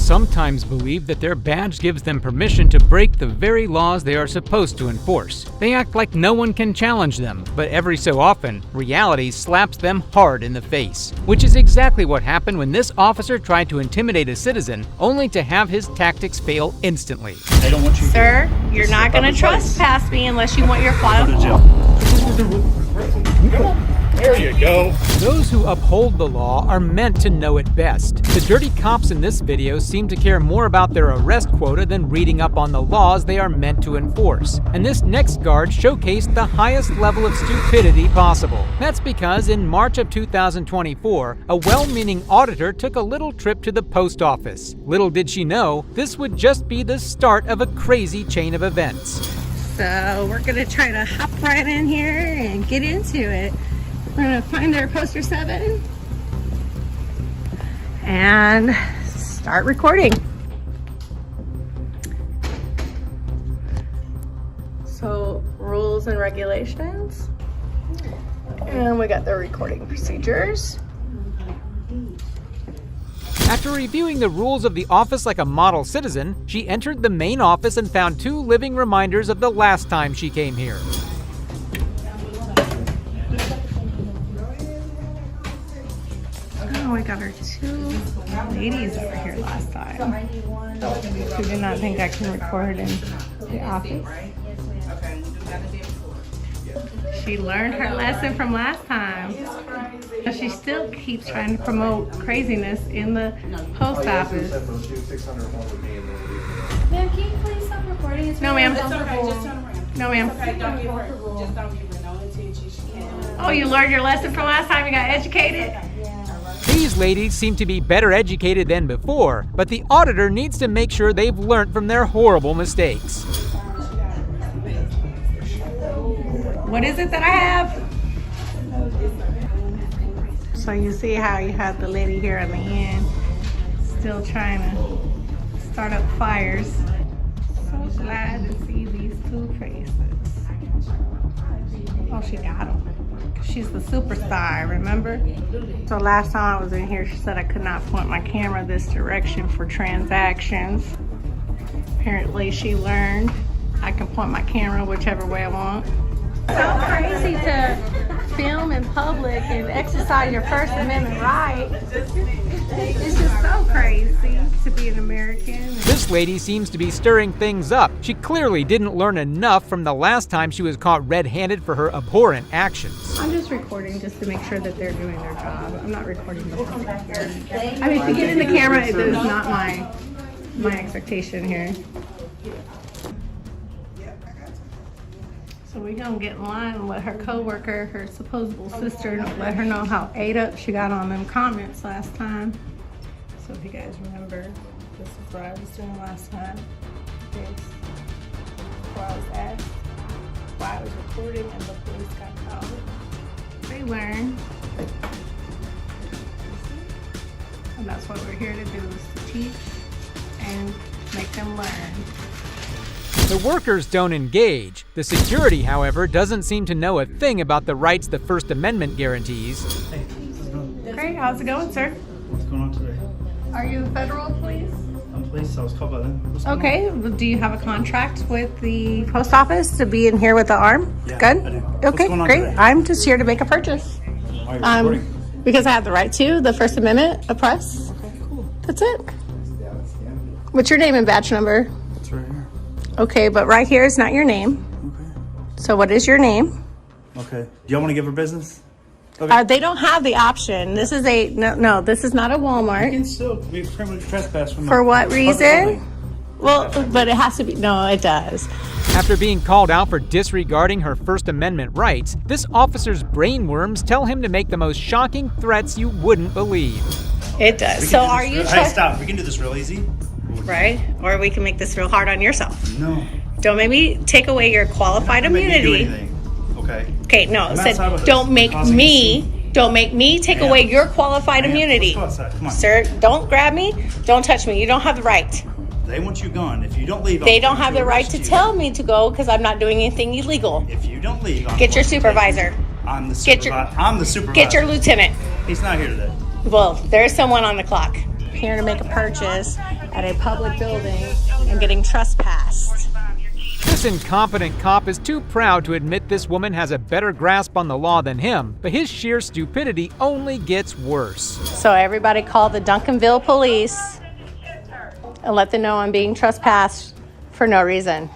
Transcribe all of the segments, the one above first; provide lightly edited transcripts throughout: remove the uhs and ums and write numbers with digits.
sometimes believe that their badge gives them permission to break the very laws they are supposed to enforce. They act like no one can challenge them, but every so often, reality slaps them hard in the face. Which is exactly what happened when this officer tried to intimidate a citizen, only to have his tactics fail instantly. I don't want you. Sir, you're not going to trespass me unless you want your file. Go to jail. There you go. Those who uphold the law are meant to know it best. The dirty cops in this video seem to care more about their arrest quota than reading up on the laws they are meant to enforce. And this next guard showcased the highest level of stupidity possible. That's because in March of 2024, a well-meaning auditor took a little trip to the post office. Little did she know, this would just be the start of a crazy chain of events. So we're going to try to hop right in here and get into it. We're going to find our poster 7 and start recording. So rules and regulations, and we got the recording procedures. After reviewing the rules of the office like a model citizen, she entered the main office and found 2 living reminders of the last time she came here. Oh, we got our 2 ladies over here last time. Who did not think I can record in the office. She learned her lesson from last time. She still keeps trying to promote craziness in the post office. Ma'am, can you please stop recording? It's No, ma'am. That's okay, just turn around. No, ma'am. Okay, don't give her, just don't give her no attention. She can't. Oh, you learned your lesson from last time you got educated? These ladies seem to be better educated than before, but the auditor needs to make sure they've learned from their horrible mistakes. What is it that I have? So you see how you have the lady here at the end still trying to start up fires. So glad to see these 2 faces. Oh, she got them. She's the superstar, remember? So last time I was in here, she said I could not point my camera this direction for transactions. Apparently she learned I can point my camera whichever way I want. So crazy to film in public and exercise your First Amendment right. It's just so crazy to be an American. This lady seems to be stirring things up. She clearly didn't learn enough from the last time she was caught red-handed for her abhorrent actions. I'm just recording just to make sure that they're doing their job. I'm not recording the public here. I mean, to get in the camera, it is not my expectation here. So we're gonna get in line and let her coworker, her supposable sister, let her know how ate up she got on them comments last time. So if you guys remember, this is what I was doing last time. This, where I was asked why I was recording and the police got called. They learn. And that's what we're here to do, is to teach and make them learn. The workers don't engage. The security, however, doesn't seem to know a thing about the rights the First Amendment guarantees. Great, how's it going, sir? What's going on today? Are you federal police? I'm police. I was called by them. What's going Okay, well, do you have a contract with the post office to be in here with the arm? Yeah, Good? I do. Okay, What's going on great. today? I'm just here to make a purchase. Why are you recording? Because I have the right to, the First Amendment, a press. Okay, cool. That's it. What's your name and badge number? It's right here. Okay, but right here is not your name. Okay. So what is your name? Okay. Do y'all want to give her business? Okay. They don't have the option. This is a, no, this is not a You Walmart. can still be criminally trespassed from For what public reason? building. Well, but it has to be, no, it does. After being called out for disregarding her First Amendment rights, this officer's brainworms tell him to make the most shocking threats you wouldn't believe. It does. We So can do are this you real- Hey, stop. We can do this real easy. right? Or we can make this real hard on yourself. No. Don't make me take away your qualified Don't make me do immunity. anything. Okay. Okay, no, it I'm said outside with don't us, make causing a me, don't make me take Ma'am. away your qualified Ma'am, immunity. Let's go outside. Come on. Sir, don't grab me. Don't touch me. You don't have the right. They want you gone. If you don't leave, They I'm don't going have the right to arrest you. tell me to go because I'm not doing anything illegal. If you don't leave, I'm Get your going to take supervisor. you. I'm the Get supervisor. your- I'm the supervisor. Get your lieutenant. He's not here today. Well, there's someone on the clock. here to make a purchase at a public building and getting trespassed. This incompetent cop is too proud to admit this woman has a better grasp on the law than him, but his sheer stupidity only gets worse. So everybody call the Duncanville police and let them know I'm being trespassed for no reason.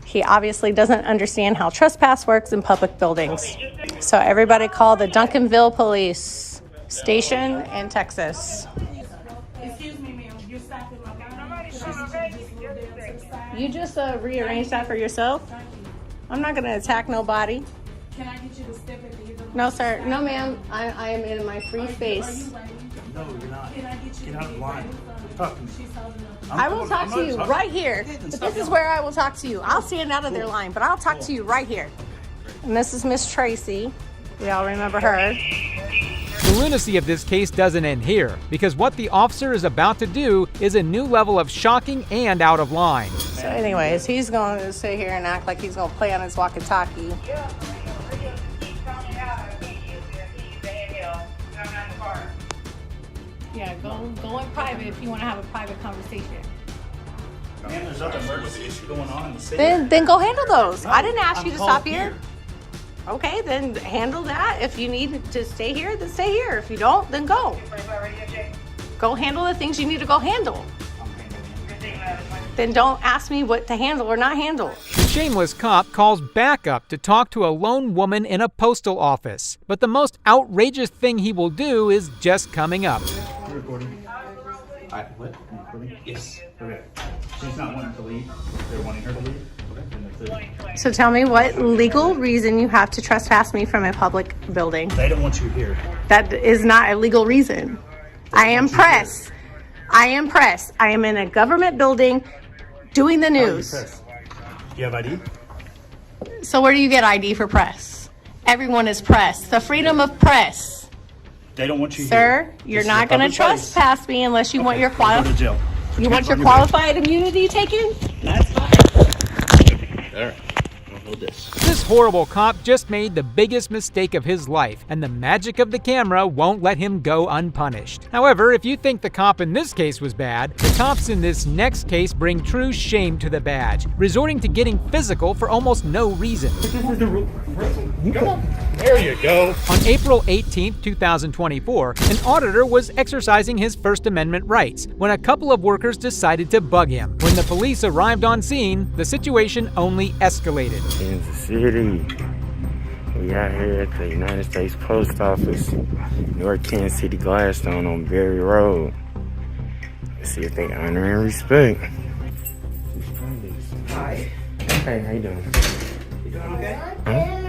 He obviously doesn't understand how trespass works in public buildings. So everybody call the Duncanville police station in Texas. Excuse me, ma'am. You're stopping my guy. You just rearrange that for yourself? I'm not going to attack nobody. Can I get you to step at the end? No, sir. No, ma'am. I am in my free space. No, you're not. Can I get you Get out of line. Talk to me. She's holding up. I will talk to you right here. But this is where I will talk to you. I'll stand out of their line, but I'll talk to you right here. And this is Miss Tracy. We all remember her. The lunacy of this case doesn't end here, because what the officer is about to do is a new level of shocking and out of line. So anyways, he's going to sit here and act like he's going to play on his walkie-talkie. Yeah, go in private if you want to have a private conversation. Man, there's other emergency going on in the city. Then go handle those. I didn't ask you to called stop here. Okay, then handle that. If you need to stay here, then stay here. If you don't, then go. Go handle the things you need to go handle. Then don't ask me what to handle or not handle. The shameless cop calls backup to talk to a lone woman in a postal office. But the most outrageous thing he will do is just coming up. You're recording. What? You're recording? Yes. Okay. She's not wanting to leave. They're wanting her to leave. So tell me what legal reason you have to trespass me from a public building. They don't want you here. That is not a legal reason. I am press. I am press. I am in a government building doing the news. Do you have ID? So where do you get ID for press? Everyone is press. The freedom of press. They don't want you here. Sir, you're not going to trespass me unless you want your Go to jail. You want your qualified immunity taken? That's fine. All right. I'll hold this. This horrible cop just made the biggest mistake of his life, and the magic of the camera won't let him go unpunished. However, if you think the cop in this case was bad, the cops in this next case bring true shame to the badge, resorting to getting physical for almost no reason. There you go. On April 18, 2024, an auditor was exercising his First Amendment rights when a couple of workers decided to bug him. When the police arrived on scene, the situation only escalated. Kansas City. We out here at the United States Post Office, North Kansas City, Gladstone on Berry Road. Let's see if they honor and respect. Hi. Hey, how you doing? You doing okay? Huh?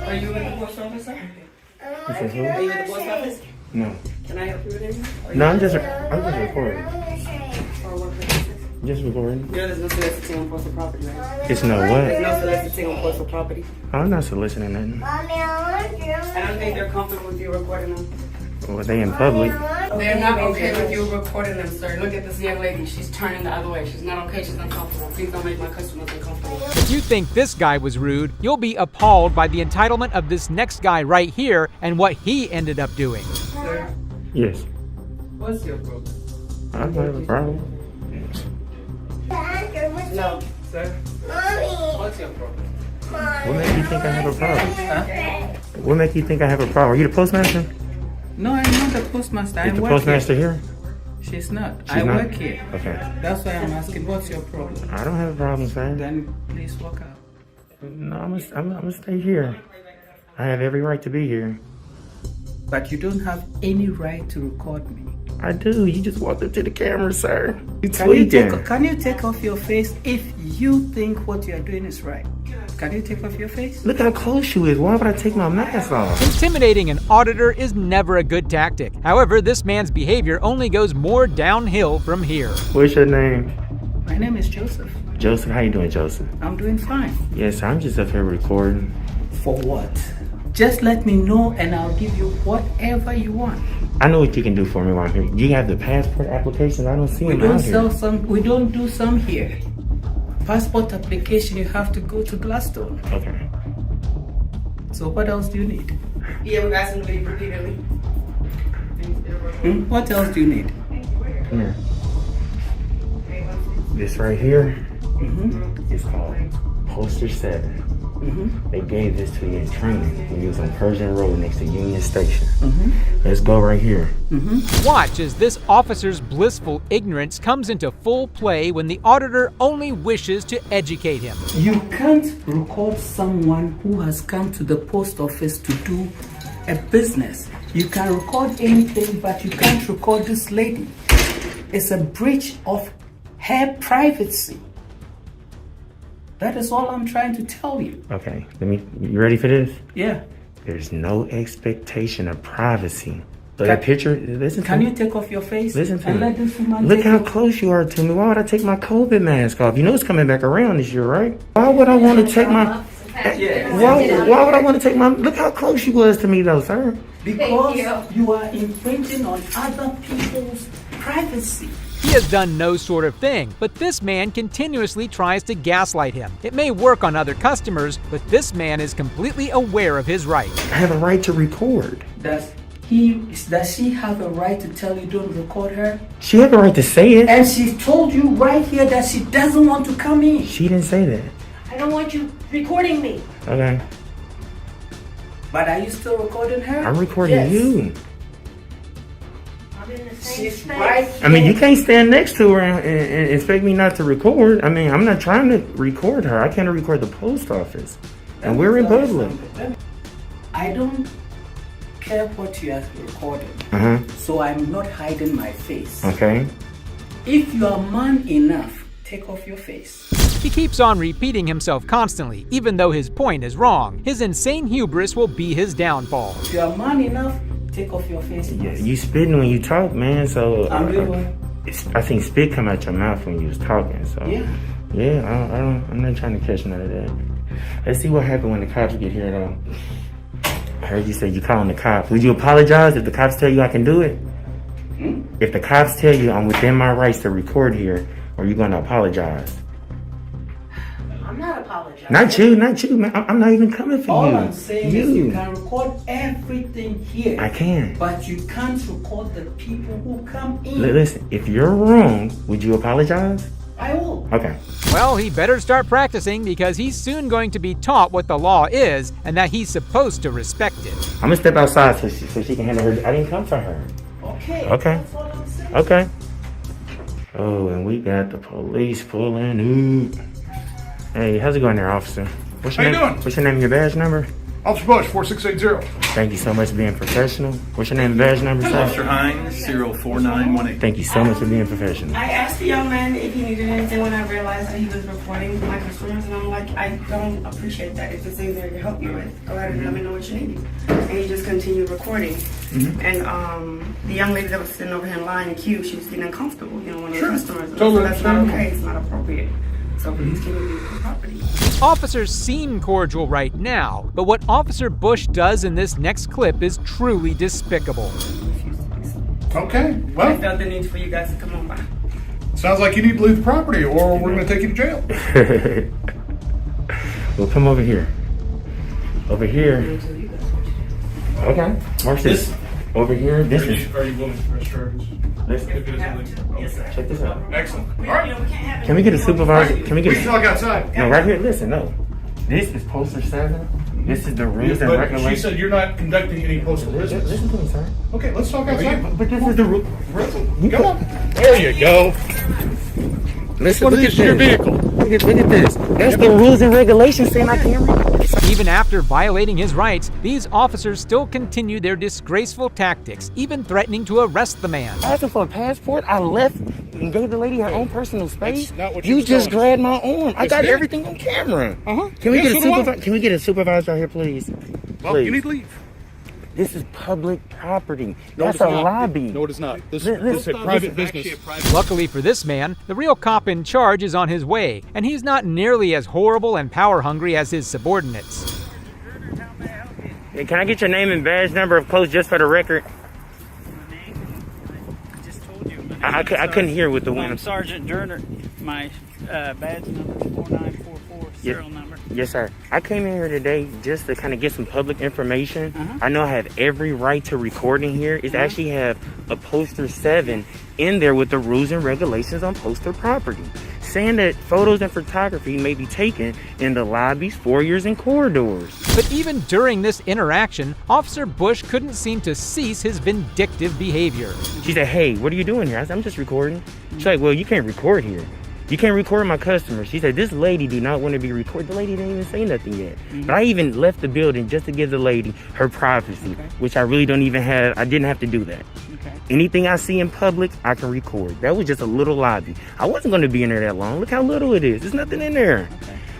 Are you in the post office, sir? You said who? Are you in the post office? No. Can I help you with anything? No, I'm just recording. For what purposes? Just recording. You know there's no soliciting on postal property, right? It's no There's what? no soliciting on postal property. I'm not soliciting nothing. I don't think they're comfortable with you recording them. Well, they in public. They're not okay with you recording them, sir. Look at this young lady. She's turning the other way. She's not okay. She's uncomfortable. Please don't make my customers uncomfortable. If you think this guy was rude, you'll be appalled by the entitlement of this next guy right here and what he ended up doing. Sir, Yes. what's your problem? I don't have a problem. No, sir. What's your problem? What make you think I have a problem? Huh? What make you think I have a problem? Are you the postmaster? No, I'm not the postmaster. Is the postmaster here? She's not. She's not? work here. Okay. That's why I'm asking, what's your problem? I don't have a problem, sir. Then please walk out. No, I'm gonna stay here. I have every right to be here. But you don't have any right to record me. I do. You just walked up to the camera, sir. You Can you tweaking. take off your face if you think what you are doing is right? Can you take off your face? Look how close you is. Why would I take my mask off? Intimidating an auditor is never a good tactic. However, this man's behavior only goes more downhill from here. What's your name? My name is Joseph. Joseph. How you doing, Joseph? I'm doing fine. Yes, I'm just up here recording. For what? Just let me know and I'll give you whatever you want. I know what you can do for me while I'm here. You have the passport application. I don't see We them don't out sell here. some. We don't do some here. Passport application, you have to go to Gladstone. Okay. So what else do you need? Yeah, we've asked him to leave repeatedly. What else do you need? Come here. This right here is called Poster 7. They gave this to you in training when you was on Persian Road next to Union Station. Let's go right here. Watch as this officer's blissful ignorance comes into full play when the auditor only wishes to educate him. You can't record someone who has come to the post office to do a business. You can record anything, but you can't record this lady. It's a breach of her privacy. That is all I'm trying to tell you. Okay, you ready for this? Yeah. There's no expectation of privacy. So that picture, listen to Can me. you take off your face? Listen to and me. let this woman Look take how off- close you are to me. Why would I take my COVID mask off? You know it's coming back around this year, right? Why would I want to take my... Why would I want to take my... Look how close you was to me though, sir. Because you are infringing on other people's privacy. He has done no sort of thing, but this man continuously tries to gaslight him. It may work on other customers, but this man is completely aware of his rights. I have a right to record. Does she have a right to tell you don't record her? She had the right to say it. And she told you right here that she doesn't want to come in. She didn't say that. I don't want you recording me. Okay. But are you still recording her? I'm recording Yes. you. I'm in the same She's space. right I mean, you here. can't stand next to her and expect me not to record. I mean, I'm not trying to record her. I can't record the post office. And we're in public. I don't care what you are recording. So I'm not hiding my face. Okay. If you are man enough, take off your face. He keeps on repeating himself constantly, even though his point is wrong. His insane hubris will be his downfall. If you are man enough, take off your face. Yeah, you spitting when you talk, man. So I'm doing what? I think spit come out your mouth when you was talking. So Yeah. I'm not trying to catch none of that. Let's see what happened when the cops get here, though. I heard you say you calling the cops. Would you apologize if the cops tell you I can do it? If the cops tell you I'm within my rights to record here, are you gonna apologize? I'm not apologizing. Not you, man. I'm not even coming for All you. I'm saying is you can record everything here. I can. But you can't record the people who come in. Listen, if you're wrong, would you apologize? I will. Okay. Well, he better start practicing because he's soon going to be taught what the law is and that he's supposed to respect it. I'm gonna step outside so she can handle her. I didn't come for her. Okay. Okay. That's all I'm saying. Okay. Oh, and we got the police pulling up. Hey, how's it going there, officer? What's your How you name? doing? What's your name and your badge number? Officer Bush, 4680. Thank you so much for being professional. What's your name and badge number, Officer sir? Hines, serial 4918. Thank you so much for being professional. I asked the young man if he needed anything when I realized that he was reporting my customers, and I'm like, I don't appreciate that. If there's anything I can help you with, go ahead and let me know what you need. And he just continued recording. And the young lady that was sitting over here in line in queue, she was getting uncomfortable, one of the customers. And Totally so that's not understandable. okay, it's not appropriate. So please can you leave the property? Officers seem cordial right now, but what Officer Bush does in this next clip is truly despicable. Okay, I well, felt the need for you guys to come on by. sounds like you need to leave the property or we're going to take you to jail. Well, come over here. Over here. Okay. Watch this. Over here. This is. Are you willing to press charges? Yes, sir. Check this out. Excellent. All We right. can't have Can we get a supervisor? Can we We get can a, talk outside. no, right here? Listen, no. This is Poster 7. This is the rules and But she regulations. said you're not conducting any postal business. Listen to me, sir. Okay, let's talk outside. But this is the rule. Come on. There you go. Listen, What look is at your this. vehicle? Look at this. That's the rules and regulations saying I can't read. Even after violating his rights, these officers still continue their disgraceful tactics, even threatening to arrest the man. Asking for a passport, I left and gave the lady her own personal space. That's not what You you just told us. grabbed my arm. I Yes, got ma'am. everything on camera. Uh-huh. Can we Yes, get a so do I. supervisor? Can we get a supervisor out here, please? Well, Please. you need to leave. This is public property. No, That's it's a not. lobby. No, it is not. This Listen, is a private business. Luckily for this man, the real cop in charge is on his way, and he's not nearly as horrible and power-hungry as his subordinates. Hey, can I get your name and badge number of close just for the record? I just told you. I couldn't hear with the I'm wind. Sergeant Durner. My badge number is 4944 serial number. Yes, sir. I came in here today just to kind of get some public information. I know I have every right to record in here. It actually have a poster 7 in there with the rules and regulations on postal property, saying that photos and photography may be taken in the lobbies, foyers, and corridors. But even during this interaction, Officer Bush couldn't seem to cease his vindictive behavior. She said, "Hey, what are you doing here?" I said, "I'm just recording." She's like, "Well, you can't record here. You can't record my customers." She said, "This lady do not want to be recorded." The lady didn't even say nothing yet. But I even left the building just to give the lady her privacy, which I really don't even have. I didn't have to do that. Anything I see in public, I can record. That was just a little lobby. I wasn't going to be in there that long. Look how little it is. There's nothing in there.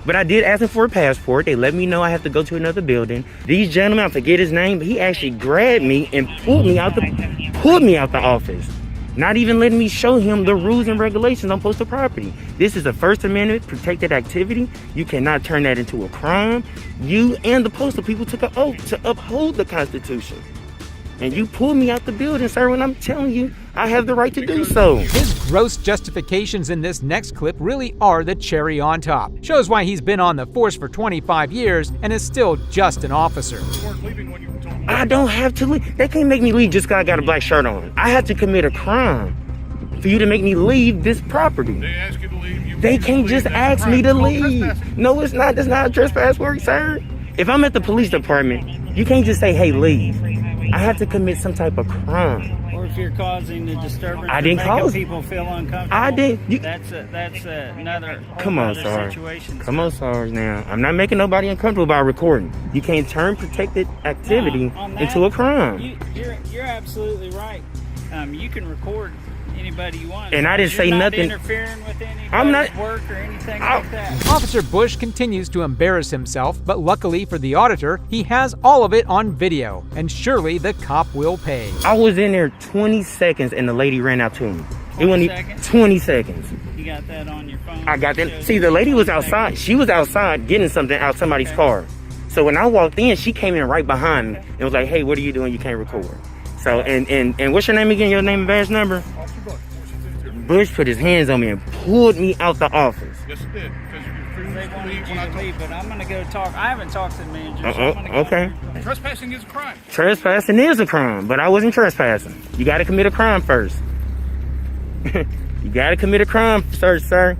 But I did ask him for a passport. They let me know I have to go to another building. These gentlemen, I forget his name, but he actually grabbed me and pulled me out the office. Not even letting me show him the rules and regulations on postal property. This is a First Amendment protected activity. You cannot turn that into a crime. You and the postal people took an oath to uphold the Constitution. And you pulled me out the building, sir, when I'm telling you I have the right to do so. His gross justifications in this next clip really are the cherry on top. Shows why he's been on the force for 25 years and is still just an officer. I don't have to leave. They can't make me leave just because I got a black shirt on. I have to commit a crime for you to make me leave this property. They ask you to leave. They can't just ask me to leave. No, it's not. That's not a trespass work, sir. If I'm at the police department, you can't just say, "Hey, leave." I have to commit some type of crime. Or if you're causing the disturbance, I didn't cause people feel uncomfortable. I did. That's another. Come on, Sarge. Come on, Sarge. Now, I'm not making nobody uncomfortable by recording. You can't turn protected activity into a crime. You're absolutely right. You can record anybody you want. And I didn't say You're not nothing. interfering with anybody's I'm not work or anything like that. Officer Bush continues to embarrass himself, but luckily for the auditor, he has all of it on video, and surely the cop will pay. I was in there 20 seconds and the lady ran out to me. It wasn't even 20 seconds. You got that on your phone? I got that. See, the lady was outside. She was outside getting something out somebody's car. So when I walked in, she came in right behind me and was like, "Hey, what are you doing? You can't record." So, and what's your name again? Your name and badge number? Bush put his hands on me and pulled me out the office. Yes, it did. Because They wanted you to leave, but I'm going to go talk. I haven't talked to the manager. So I'm gonna go Okay. trespassing is a crime. Trespassing is a crime, but I wasn't trespassing. You got to commit a crime first. You got to commit a crime first, sir.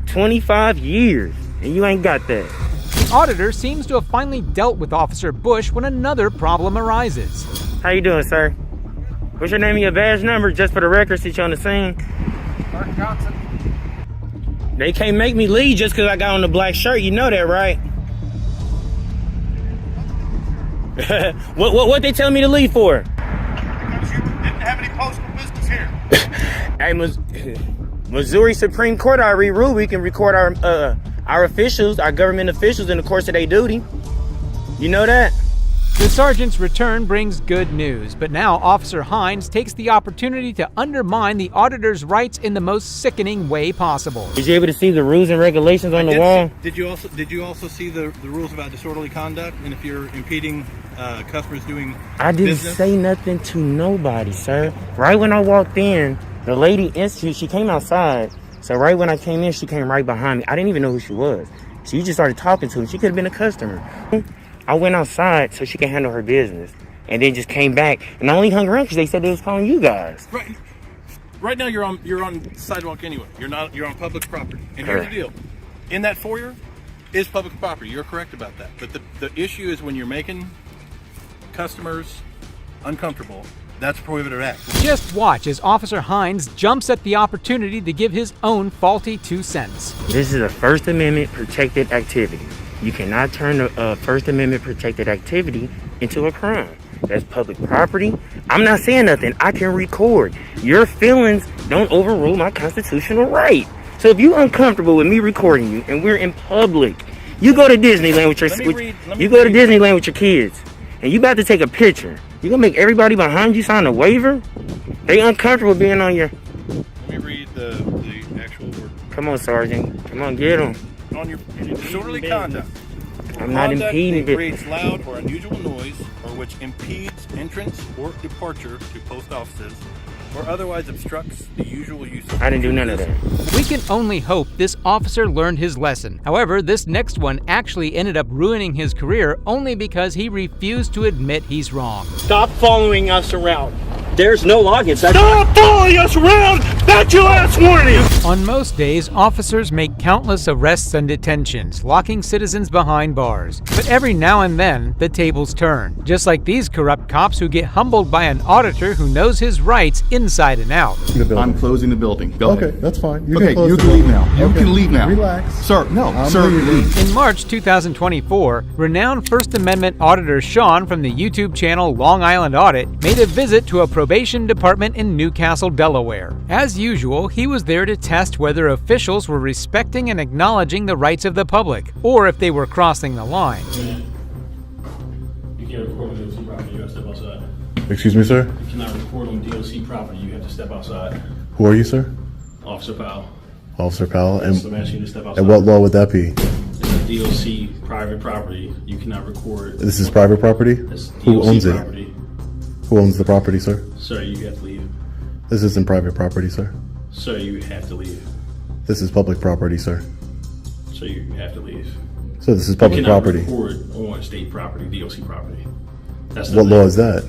25 years, and you ain't got that. The auditor seems to have finally dealt with Officer Bush when another problem arises. How you doing, sir? What's your name and your badge number, just for the record, since you're on the scene? They can't make me leave just because I got on the black shirt. You know that, right? What they tell me to leave for? Because you didn't have any postal business here. Hey, Missouri Supreme Court already ruled we can record our officials, our government officials, in the course of their duty. You know that? The sergeant's return brings good news, but now Officer Hines takes the opportunity to undermine the auditor's rights in the most sickening way possible. Did you able to see the rules and regulations on the wall? Did you also see the rules about disorderly conduct and if you're impeding customers doing I didn't business? say nothing to nobody, sir. Right when I walked in, the lady she came outside. So right when I came in, she came right behind me. I didn't even know who she was. She just started talking to me. She could have been a customer. I went outside so she could handle her business, and then just came back. And I only hung around because they said they was calling you guys. Right now you're on sidewalk anyway. You're on public property. And here's Correct. the deal: in that foyer is public property. You're correct about that. But the issue is when you're making customers uncomfortable. That's a prohibited act. Just watch as Officer Hines jumps at the opportunity to give his own faulty 2 cents. This is a First Amendment protected activity. You cannot turn a First Amendment protected activity into a crime. That's public property. I'm not saying nothing. I can record. Your feelings don't overrule my constitutional right. So if you're uncomfortable with me recording you and we're in public, you go to Disneyland with Disneyland with your kids, and you about to take a picture. You gonna make everybody behind you sign a waiver? They uncomfortable being on your. Let me read the actual word. Come on, Sergeant. Come on, get them. On your disorderly conduct. I'm not Conduct impeding that it. creates loud or unusual noise or which impedes entrance or departure to post offices or otherwise obstructs the usual use of I didn't do none of that. We can only hope this officer learned his lesson. However, this next one actually ended up ruining his career only because he refused to admit he's wrong. Stop following us around. There's no login. Stop following us around! That's your last warning! On most days, officers make countless arrests and detentions, locking citizens behind bars. But every now and then, the tables turn. Just like these corrupt cops who get humbled by an auditor who knows his rights inside and out. I'm closing the building. Go Okay, ahead. that's fine. You Okay, close you the can leave building. now. You Okay. can leave now. Relax. Sir, no, I'm sir, leaving. leave. In March 2024, renowned First Amendment auditor Sean from the YouTube channel Long Island Audit made a visit to a probation department in Newcastle, Delaware. As usual, he was there to test whether officials were respecting and acknowledging the rights of the public, or if they were crossing the line. You can't record on DOC property, you have to step outside. Excuse me, sir? You cannot record on DOC property, you have to step outside. Who are you, sir? Officer Powell. Officer Powell. Yes, I'm asking you to step outside. And what law would that be? It's a DOC private property, you cannot record. This is private property? It's Who DOC owns it? property. Who owns the property, sir? Sir, you have to leave. This isn't private property, sir. Sir, you have to leave. This is public property, sir. Sir, you have to leave. So this is public You cannot property. record on state property, DOC property. That's the What law thing. is that?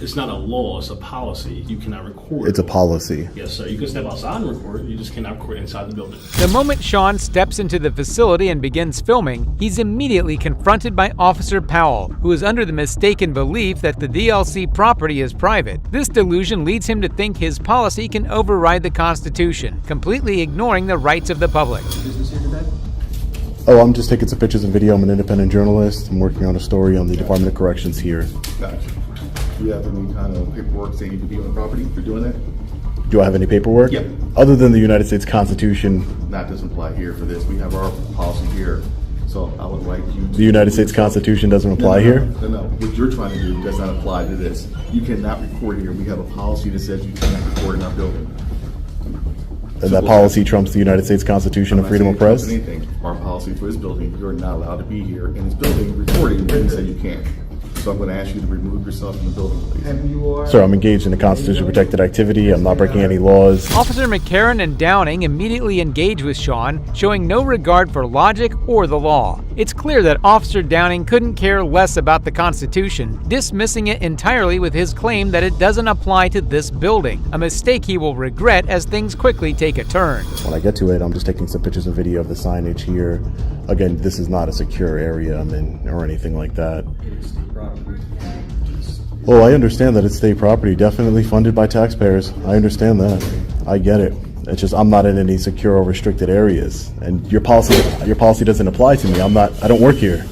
It's not a law, it's a policy. You cannot record. It's a policy. Yes, sir. You can step outside and record, you just cannot record inside the building. The moment Sean steps into the facility and begins filming, he's immediately confronted by Officer Powell, who is under the mistaken belief that the DLC property is private. This delusion leads him to think his policy can override the Constitution, completely ignoring the rights of the public. Oh, I'm just taking some pictures and video. I'm an independent journalist. I'm working on a story on the Department of Corrections here. Gotcha. Do you have any kind of paperwork saying you can be on the property for doing that? Do I have any paperwork? Yep. Other than the United States Constitution, That doesn't apply here for this. We have our policy here. So I would like you to... the United States Constitution doesn't apply here? No. What you're trying to do does not apply to this. You cannot record here. We have a policy that says you cannot record in our building. And that policy trumps the United States Constitution and freedom of press? Anything. Our policy for this building, you're not allowed to be here in this building recording when you say you can't. So I'm going to ask you to remove yourself from the building, please. Sir, I'm engaged in a constitution protected activity. I'm not breaking any laws. Officer McCarran and Downing immediately engage with Sean, showing no regard for logic or the law. It's clear that Officer Downing couldn't care less about the Constitution, dismissing it entirely with his claim that it doesn't apply to this building, a mistake he will regret as things quickly take a turn. When I get to it, I'm just taking some pictures and video of the signage here. Again, this is not a secure area I'm in or anything like that. Oh, I understand that it's state property, definitely funded by taxpayers. I understand that. I get it. It's just I'm not in any secure or restricted areas, and your policy doesn't apply to me. I don't work here.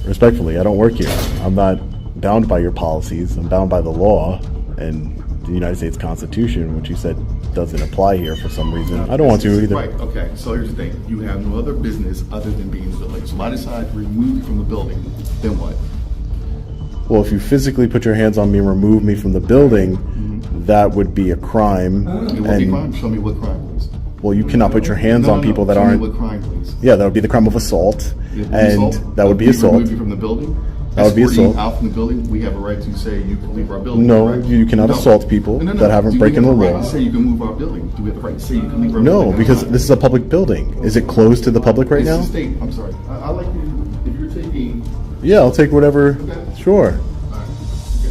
Respectfully, I don't work here. I'm not bound by your policies. I'm bound by the law and the United States Constitution, which you said doesn't apply here for some reason. I don't want to either. Right, okay, so here's the thing. You have no other business other than being in the building. So if I decide to remove you from the building, then what? Well, if you physically put your hands on me and remove me from the building, that would be a crime. It would be a crime. Show me what crime, please. Well, you cannot put your hands on people that Show aren't. me what crime, please. Yeah, that would be the crime of assault, It would be and assault. that would be We assault. remove you from the building. That would be Escort you assault. out from the building. We have a right to say you can leave our building. No, correct? you cannot assault people that haven't Do we broken have the right law. to say you can move our building? Do we have the right to say you can leave our building? No, because this is a public building. Is it closed to the public right now? It's the state. I'm sorry. I like you. If you're taking. Yeah, I'll take whatever. Sure.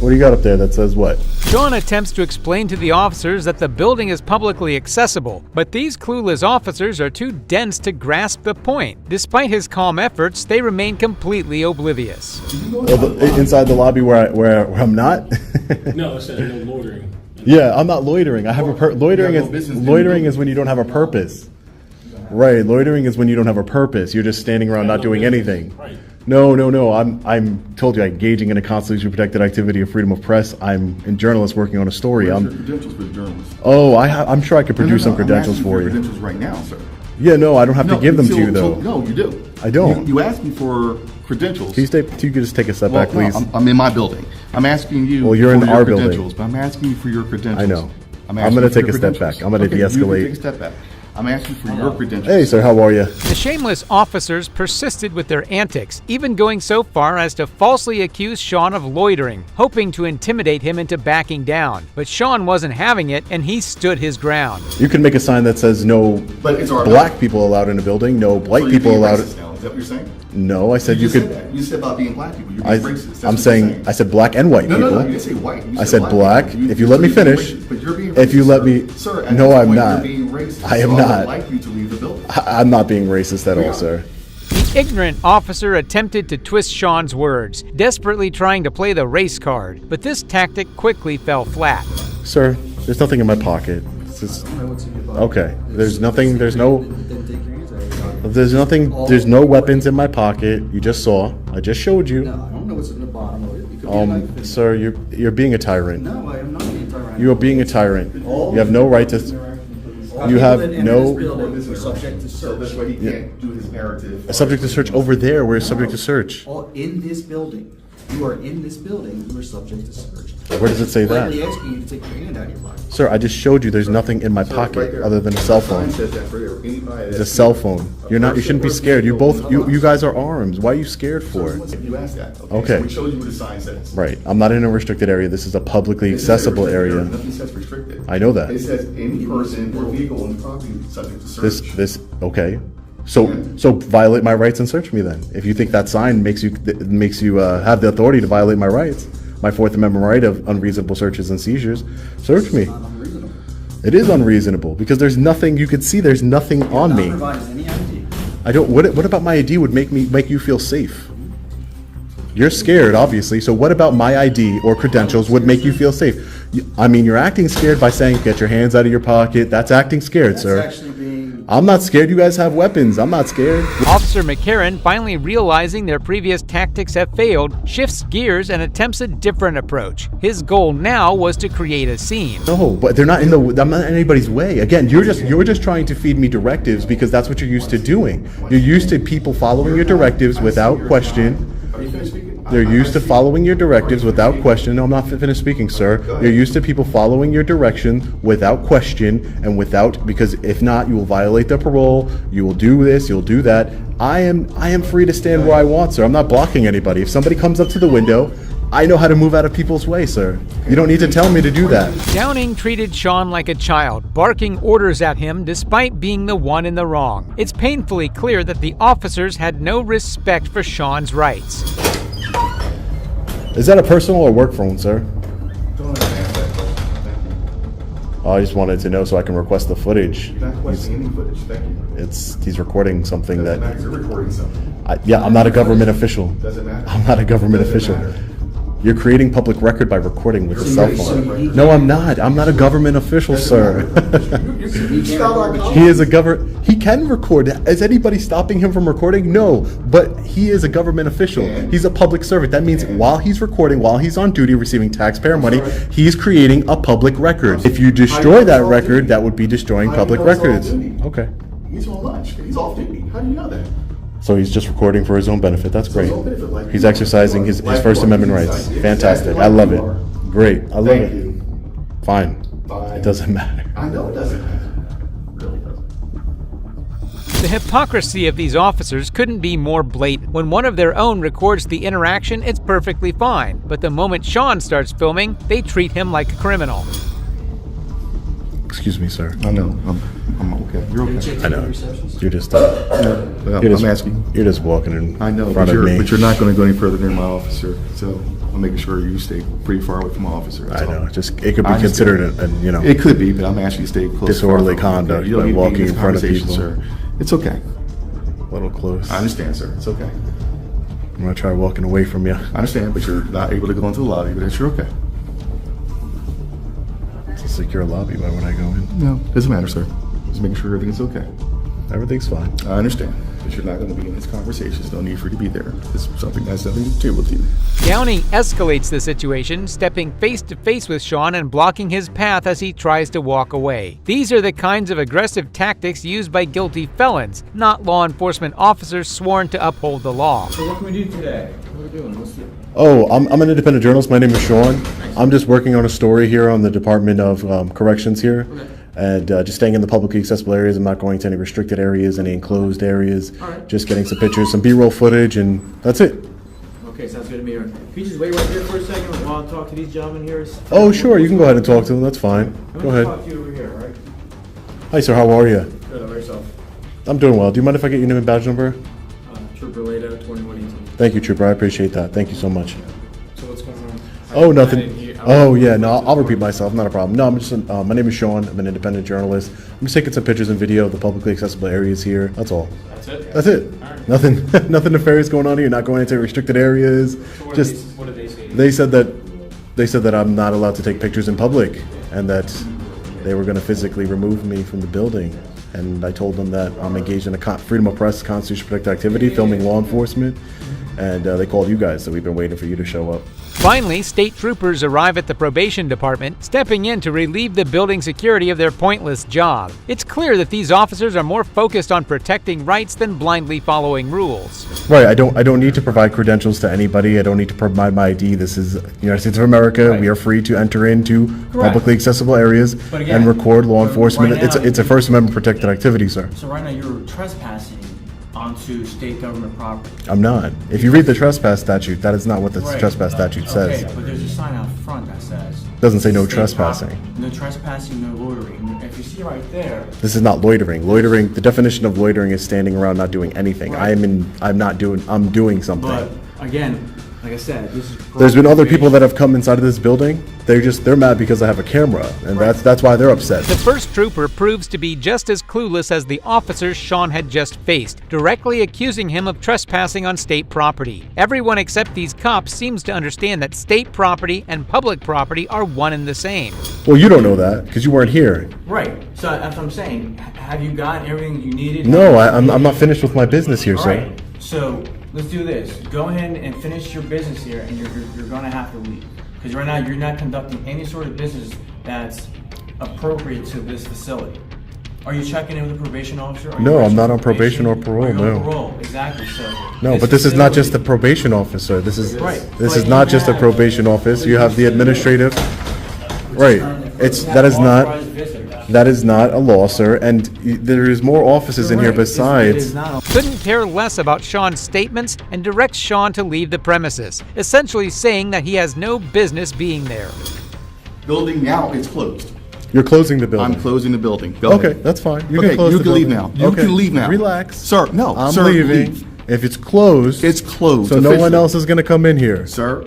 What do you got up there that says what? Sean attempts to explain to the officers that the building is publicly accessible, but these clueless officers are too dense to grasp the point. Despite his calm efforts, they remain completely oblivious. Inside the lobby where I'm not? No, it says no loitering. Yeah, I'm not loitering. I have a loitering is when you don't have a purpose. Right, loitering is when you don't have a purpose. You're just standing around not doing anything. Right. No. I'm told you, I'm engaging in a constitutionally protected activity of freedom of press. I'm a journalist working on a story. Where's your credentials for the journalist? Oh, I'm sure I could produce some credentials I'm for you. credentials right now, sir. Yeah, no, I don't have to give them to you So, though. no, you do. I don't. You asked me for credentials. Can you just take a step back, Well, please? no, I'm in my building. I'm asking you. Well, you're in for your our building. credentials, but I'm asking you for your credentials. I know. I'm I'm going to asking take you a for your step back. credentials. I'm going to Okay, you can de-escalate. take a step back. I'm asking for your credentials. Hey, sir, how are you? The shameless officers persisted with their antics, even going so far as to falsely accuse Sean of loitering, hoping to intimidate him into backing down. But Sean wasn't having it, and he stood his ground. You can make a sign that says no But it's our black people allowed in a building, no white So you're people being allowed. racist now. Is that what you're saying? No, I said you just could. said that. You said about being black people. You're being racist. That's I'm what saying, you're I said black and white No, people. no, no. You didn't say white. You I said black. people. If you let me you're being finish, racist, but you're being if you racist, let sir. me, Sir, at no, this I'm point, not. You're being racist. I am So not. I would like you to leave the building. I'm not being racist at all, sir. The ignorant officer attempted to twist Sean's words, desperately trying to play the race card, but this tactic quickly fell flat. Sir, there's nothing in my pocket. Okay, there's nothing. There's no weapons in my pocket. You just saw. I just showed you. I don't know what's in the bottom of it. It could be a knife. Sir, you're being a tyrant. No, I am not being tyrant. You are being a tyrant. You have no right to. You have no. Subject to search. So that's why he can't do his narrative. A subject to search over there. We're subject to search. All in this building. You are in this building. You are subject to search. Where does it say that? Politely asking you to take your hand out of your pocket. Sir, I just showed you there's nothing in my pocket other than a cell phone. It's a cell phone. You're not. You shouldn't be scared. You both. You guys are armed. Why are you scared for? You asked that. Okay. So we showed you what the sign says. Right. I'm not in a restricted area. This is a publicly accessible area. Nothing says restricted. I know that. It says any person or vehicle on the property subject to search. This. Okay. So violate my rights and search me then. If you think that sign makes you have the authority to violate my rights, my Fourth Amendment right of unreasonable searches and seizures, search me. It is unreasonable because there's nothing you could see. There's nothing on me. I don't. What about my ID would make you feel safe? You're scared, obviously. So what about my ID or credentials would make you feel safe? I mean, you're acting scared by saying, "Get your hands out of your pocket." That's acting scared, sir. I'm not scared. You guys have weapons. I'm not scared. Officer McCarran, finally realizing their previous tactics have failed, shifts gears and attempts a different approach. His goal now was to create a scene. No, but they're not in the. I'm not in anybody's way. Again, you're just trying to feed me directives because that's what you're used to doing. You're used to people following your directives without question. They're used to following your directives without question. No, I'm not finished speaking, sir. You're used to people following your direction without question and because if not, you will violate the parole. You will do this. You'll do that. I am free to stand where I want, sir. I'm not blocking anybody. If somebody comes up to the window, I know how to move out of people's way, sir. You don't need to tell me to do that. Downing treated Sean like a child, barking orders at him despite being the one in the wrong. It's painfully clear that the officers had no respect for Sean's rights. Is that a personal or work phone, sir? I just wanted to know so I can request the footage. You're not requesting any footage. Thank you. He's recording something Doesn't that. matter. You're recording something. I'm not a government official. Doesn't matter. I'm not a government Doesn't official. matter. You're creating public record by recording with a cell phone. No, I'm not. I'm not a government official, sir. He is a He can record. Is anybody stopping him from recording? No, but he is a government official. He's a public servant. That means while he's recording, while he's on duty receiving taxpayer money, he's creating a public record. If you destroy that record, that would be destroying public records. Okay. He's on lunch. He's off duty. How do you know that? So he's just recording for his own benefit. That's great. He's exercising his First Amendment rights. Fantastic. I love it. Great. I love it. Fine. It doesn't matter. I know it doesn't matter. It really doesn't. The hypocrisy of these officers couldn't be more blatant. When one of their own records the interaction, it's perfectly fine. But the moment Sean starts filming, they treat him like a criminal. Excuse me, sir. I know. I'm okay. You're okay. I know. You're just. I'm asking. You're just walking in I know, front of me. but you're not going to go any further than my officer. So I'm making sure you stay pretty far away from my officer. I know. Just it could be considered It could be, but I'm asking you to stay close. Disorderly conduct by walking in front of people. Sir. It's okay. A little close. I understand, sir. It's okay. I'm gonna try walking away from you. I understand, but you're not able to go into the lobby. But that's you're okay. It's a secure lobby. Why would I go in? No, doesn't matter, sir. Just making sure everything's okay. Everything's fine. I understand, but you're not going to be in these conversations. No need for you to be there. It's something that's nothing to do with you. Downing escalates the situation, stepping face to face with Sean and blocking his path as he tries to walk away. These are the kinds of aggressive tactics used by guilty felons, not law enforcement officers sworn to uphold the law. So what can we do today? What are we doing? What's the... Oh, I'm an independent journalist. My name is Sean. I'm just working on a story here on the Department of Corrections here. and just staying in the publicly accessible areas. I'm not going to any restricted areas, any enclosed areas. Just getting some pictures, some B-roll footage, and that's it. Okay, sounds good to me. Can you just wait right there for a second while I talk to these gentlemen here? Oh, sure, you can go ahead and talk to them. That's fine. Go ahead. Talk to you over here, all right? Hi, sir. How are you? Good, how about yourself? I'm doing well. Do you mind if I get your name and badge number? Trooper Leda, 2118. Thank you, Trooper. I appreciate that. Thank you so much. So what's going on? Oh, nothing. Oh, yeah. No, I'll repeat myself. Not a problem. No, I'm just. My name is Sean. I'm an independent journalist. I'm just taking some pictures and video of the publicly accessible areas here. That's all. That's it. That's it. Right. Nothing. Nothing nefarious going on here. Not going into restricted areas. So what did they say? They said that I'm not allowed to take pictures in public, and that they were going to physically remove me from the building. And I told them that I'm engaged in a freedom of press, constitution protected activity, filming law enforcement. And they called you guys, so we've been waiting for you to show up. Finally, state troopers arrive at the probation department, stepping in to relieve the building security of their pointless job. It's clear that these officers are more focused on protecting rights than blindly following rules. Right, I don't need to provide credentials to anybody. I don't need to provide my ID. This is the United States of America. Right. We are free to enter into publicly accessible areas and record law enforcement. Right now, it's a First Amendment protected activity, sir. So right now you're trespassing onto state government property. I'm not. If you read the trespass statute, that is not what the trespass statute says. Okay, but there's a sign out front that says... Doesn't say no trespassing. Property. No trespassing, no loitering. If you see right there... This is not loitering. Loitering, the definition of loitering is standing around not doing anything. Right. I'm doing something. But again, like I said, this is... There's been other people that have come inside of this building. They're mad because I have a camera, and that's why they're upset. The first trooper proves to be just as clueless as the officers Sean had just faced, directly accusing him of trespassing on state property. Everyone except these cops seems to understand that state property and public property are one and the same. Well, you don't know that because you weren't here. Right. So that's what I'm saying. Have you got everything you needed? No, I'm not finished with my business here, sir. Right. So let's do this. Go ahead and finish your business here, and you're going to have to leave. Because right now you're not conducting any sort of business that's appropriate to this facility. Are you checking in with the probation officer? No, I'm not on probation or parole. No. Parole, exactly. So no, but this is not just the probation officer. This is not just a probation office. You have the administrative. Right. That is not a law, sir. And there is more offices in here besides. Couldn't care less about Sean's statements and directs Sean to leave the premises, essentially saying that he has no business being there. Building now is closed. You're closing the building. I'm closing the building. Go okay, ahead. that's fine. You okay, can close you the can leave building. now. You can leave now. Relax. Sir, no. I'm sir, leaving. Leave. If it's closed. It's closed. So no one else is going to come in here. Sir,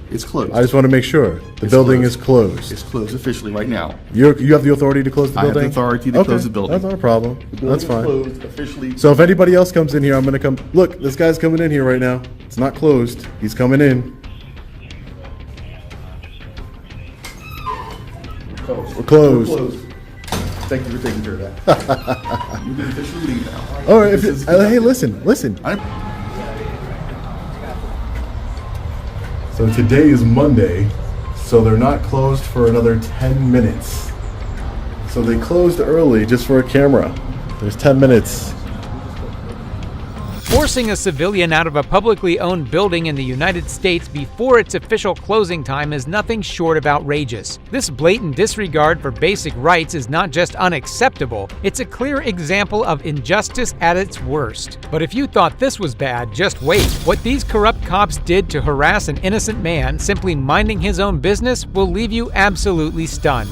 it's closed. I just want to make sure. The building is closed. It's closed officially right now. You have the authority to close the building? I have the authority to close the building. That's not a problem. That's fine. Closed officially. So if anybody else comes in here, I'm going to come. Look, this guy's coming in here right now. It's not closed. He's coming in. We're closed. We're closed. Thank you for taking care of that. You can officially leave now. All right. Hey, listen. So today is Monday, so they're not closed for another 10 minutes. So they closed early just for a camera. There's 10 minutes. Forcing a civilian out of a publicly owned building in the United States before its official closing time is nothing short of outrageous. This blatant disregard for basic rights is not just unacceptable, it's a clear example of injustice at its worst. But if you thought this was bad, just wait. What these corrupt cops did to harass an innocent man simply minding his own business will leave you absolutely stunned.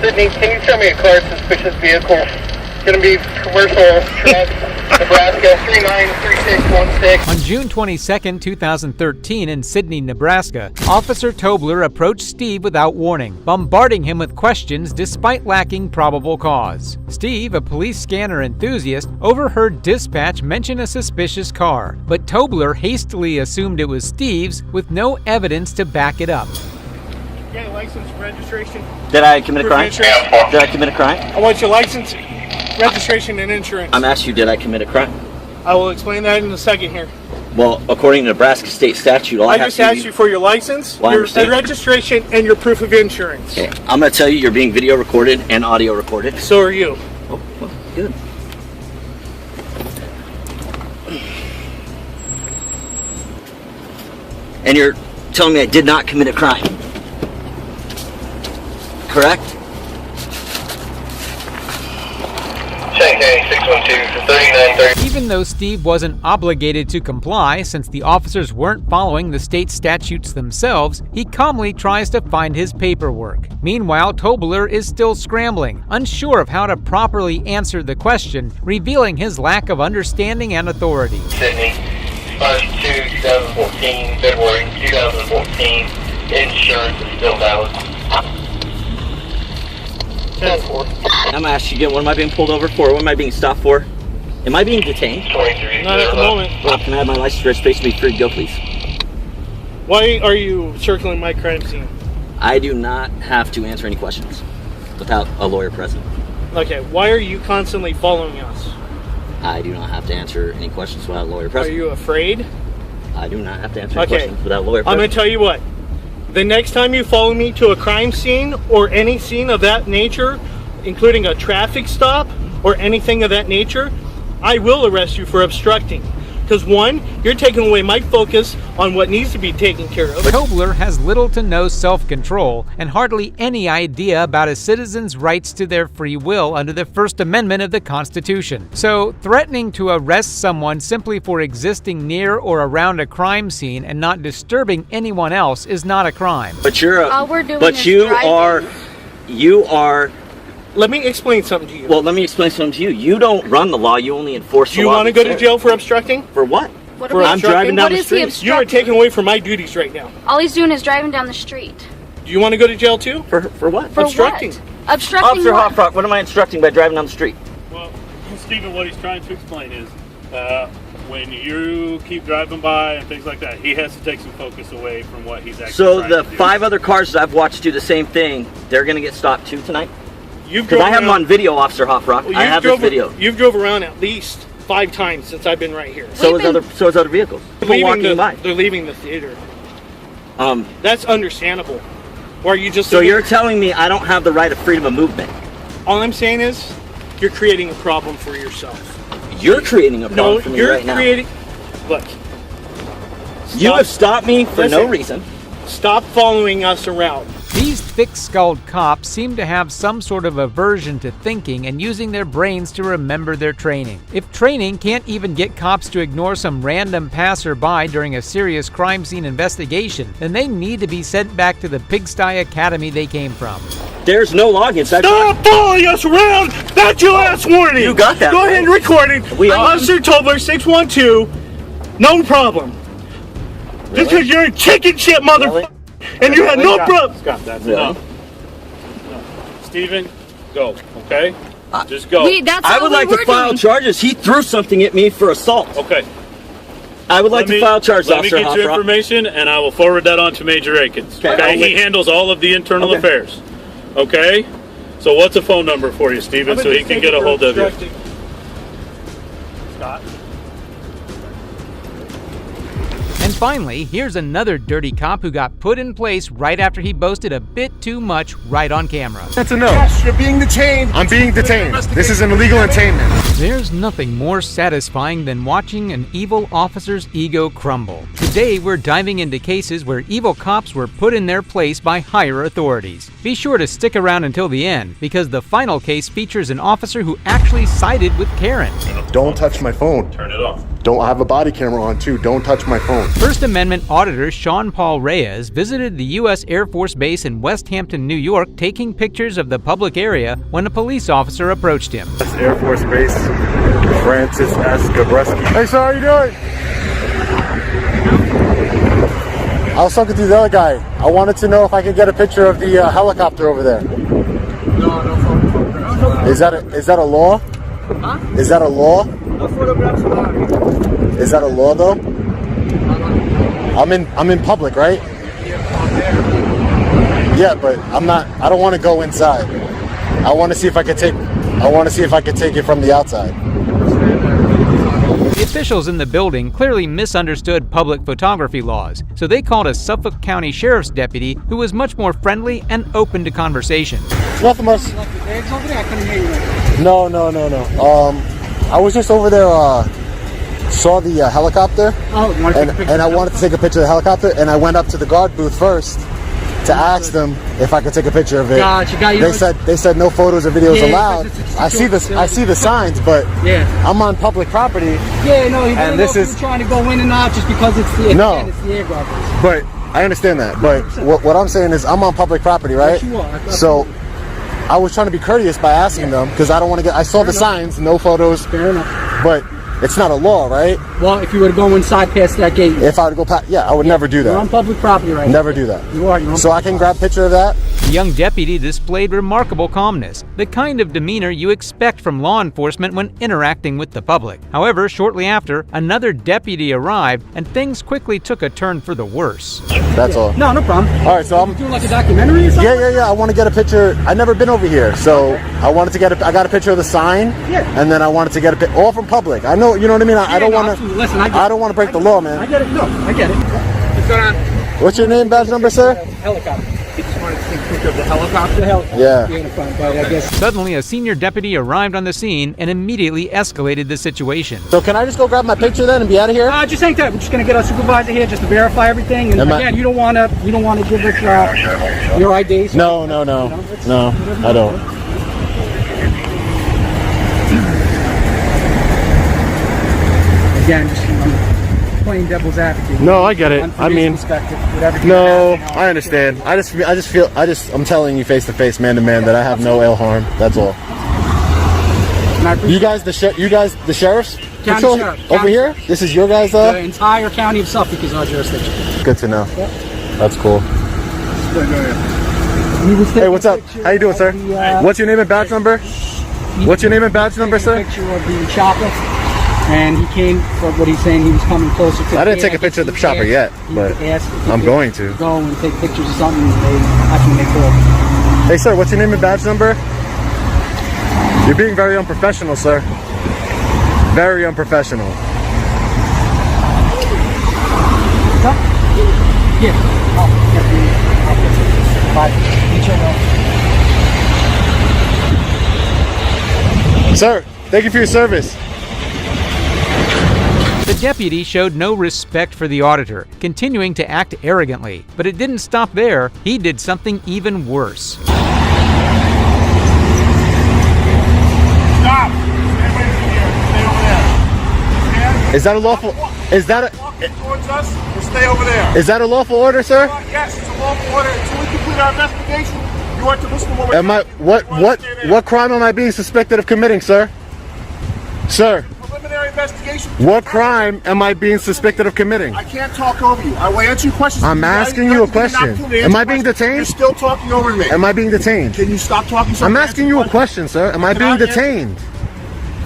Sydney, can you tell me a car suspicious vehicle? It's going to be commercial truck, Nebraska 393616. On June 22, 2013 in Sidney, Nebraska, Officer Tobler approached Steve without warning, bombarding him with questions despite lacking probable cause. Steve, a police scanner enthusiast, overheard dispatch mention a suspicious car, but Tobler hastily assumed it was Steve's with no evidence to back it up. You got a license, registration? Did I commit a crime? Did I commit a crime? I want your license, registration, and insurance. I'm asking you, did I commit a crime? I will explain that in a second here. Well, according to Nebraska state statute, I just asked you for your license, your registration, and your proof of insurance. Okay, I'm going to tell you you're being video recorded and audio recorded. So are you. Oh, well, good. And you're telling me I did not commit a crime. Correct? County 612 for 3930. Even though Steve wasn't obligated to comply since the officers weren't following the state statutes themselves, he calmly tries to find his paperwork. Meanwhile, Tobler is still scrambling, unsure of how to properly answer the question, revealing his lack of understanding and authority. Sydney, 5/2/2014, February 2014. Insurance is still valid. 10-4. I'm gonna ask you again, what am I being pulled over for? What am I being stopped for? Am I being detained? 23. Not at the moment. Well, can I have my license registration to be free to go, please? Why are you circling my crime scene? I do not have to answer any questions without a lawyer present. Okay, why are you constantly following us? I do not have to answer any questions without a lawyer Are present. you afraid? I do not have to answer any Okay. questions without a lawyer I'm present. going to tell you what. The next time you follow me to a crime scene or any scene of that nature, including a traffic stop or anything of that nature, I will arrest you for obstructing. Because one, you're taking away my focus on what needs to be taken care of. Tobler has little to no self-control and hardly any idea about a citizen's rights to their free will under the First Amendment of the Constitution. So, threatening to arrest someone simply for existing near or around a crime scene and not disturbing anyone else is not a crime. But you're All we're doing but is you driving. are Let me explain something to you. well, let me explain something to you. You don't run the law, you only enforce Do the you law. want to go to jail for obstructing? For what? What For are we- I'm driving down What the is he street. You are obstructing? taking away from my duties right now. All he's doing is driving down the street. Do you want to go to jail too? For what? For Obstructing. what? Obstructing Officer what? Hopfrock, what am I instructing by driving down the street? Well, Stephen, what he's trying to explain is when you keep driving by and things like that, he has to take some focus away from what he's actually So trying the to do. 5 other cars that I've watched do the same thing, they're going to get stopped too tonight? You've Because drove I have them around- on video, Officer Hopfrock. Well, I have this video. You've drove around at least 5 times since I've been right here. So is other vehicles. People walking by. They're leaving the theater. Um, That's understandable. Or are you just? so you're telling me I don't have the right of freedom of movement? All I'm saying is, you're creating a problem for yourself. You're creating a problem No, for me you're right now. creating. Look. You have stopped me for no reason. Stop following us around. These thick-skulled cops seem to have some sort of aversion to thinking and using their brains to remember their training. If training can't even get cops to ignore some random passerby during a serious crime scene investigation, then they need to be sent back to the pigsty academy they came from. There's no logins. Stop following us around! That's your last warning! You got that. Go ahead and record it. We are. Officer Tobler 612, no problem. Just because you're a chicken shit motherfucker and you had no problem. Scott, that's Really? enough. No. Stephen, go, okay? Just go. I would like to file charges. He threw something at me for assault. Okay. I would like to file charges, Let me Officer get your Hopfrock. information, and I will forward that on to Major Akins. Okay. Okay? He handles all of the internal affairs. Okay? So what's a phone number for you, Stephen, so he can get a hold of you? Scott? And finally, here's another dirty cop who got put in place right after he boasted a bit too much right on camera. That's a no. You're being detained. I'm being detained. This is an illegal detainment. There's nothing more satisfying than watching an evil officer's ego crumble. Today, we're diving into cases where evil cops were put in their place by higher authorities. Be sure to stick around until the end, because the final case features an officer who actually sided with Karen. Don't touch my phone. Turn it off. Don't have a body camera on too. Don't touch my phone. First Amendment auditor Sean Paul Reyes visited the U.S. Air Force Base in West Hampton, New York, taking pictures of the public area when a police officer approached him. Air Force Base, Francis S. Gabreski. Hey, sir, how you doing? I was talking to the other guy. I wanted to know if I could get a picture of the helicopter over there. No. Is that a law? Huh? Is that a law? No photographs allowed. Is that a law though? I'm in public, right? Yeah, but I don't want to go inside. I want to see if I could take it from the outside. The officials in the building clearly misunderstood public photography laws, so they called a Suffolk County Sheriff's deputy who was much more friendly and open to conversation. Nothing much. No. I was just over there, saw the helicopter, and I wanted to take a picture of the helicopter, and I went up to the guard booth first to ask them if I could take a picture of it. Gotcha. They said no photos or videos allowed. I see the signs, but I'm on public property. Yeah, no, and this is trying to go in and out just because it's the air garbage. But I understand that. But what I'm saying is I'm on public property, right? Yes, you are. So I was trying to be courteous by asking them because I don't want to get. I saw the signs, no photos. Fair enough. But it's not a law, right? Well, if you were to go inside past that gate. If I were to go past, I would never do that. You're on public property right now. Never do that. You are. So I can grab a picture of that? The young deputy displayed remarkable calmness, the kind of demeanor you expect from law enforcement when interacting with the public. However, shortly after, another deputy arrived, and things quickly took a turn for the worse. That's all. No problem. All right, so I'm doing like a documentary or something? Yeah. I want to get a picture. I've never been over here, so I wanted to get I got a picture of the sign, and then I wanted to get all from public. I know, you know what I mean? I don't want to. Listen, I don't want to break the law, man. I get it. No, I get it. What's going on? What's your name, badge number, sir? Helicopter. You just wanted to take a picture of the helicopter? The helicopter. Yeah. I guess. Suddenly, a senior deputy arrived on the scene and immediately escalated the situation. So can I just go grab my picture then and be out of here? Just hang tight. We're just gonna get our supervisor here just to verify everything. And again, you don't want to give us your IDs. No, I don't. Again, just playing devil's advocate. No, I get it. I mean, no, I understand. I'm telling you face to face, man to man, that I have no ill harm. That's all. You guys, the sheriff's patrol over here. This is your guys. The entire county of Suffolk is our jurisdiction. Good to know. Yep. That's cool. Hey, what's up? How you doing, sir? What's your name and badge number? What's your name and badge number, sir? Picture of the chopper. And he came, from what he's saying, he was coming closer to I didn't take a picture of the chopper yet, but I'm going to. Go and take pictures of something and they actually make calls. Hey, sir, what's your name and badge number? You're being very unprofessional, sir. Very unprofessional. Sir, thank you for your service. The deputy showed no respect for the auditor, continuing to act arrogantly. But it didn't stop there. He did something even worse. Stop! Stay away from here. Stay over there. Is that a lawful? Is that a? Towards us, or stay over there. Is that a lawful order, sir? Yes, it's a lawful order. Until we complete our investigation, you want to listen to what we're Am I? What crime am I being suspected of committing, sir? Sir. Preliminary investigation. What crime am I being suspected of committing? I can't talk over you. I will answer your questions. I'm asking you a question. Am I being detained? You're still talking over me. Am I being detained? Can you stop talking? I'm asking you a question, sir. Am I being detained?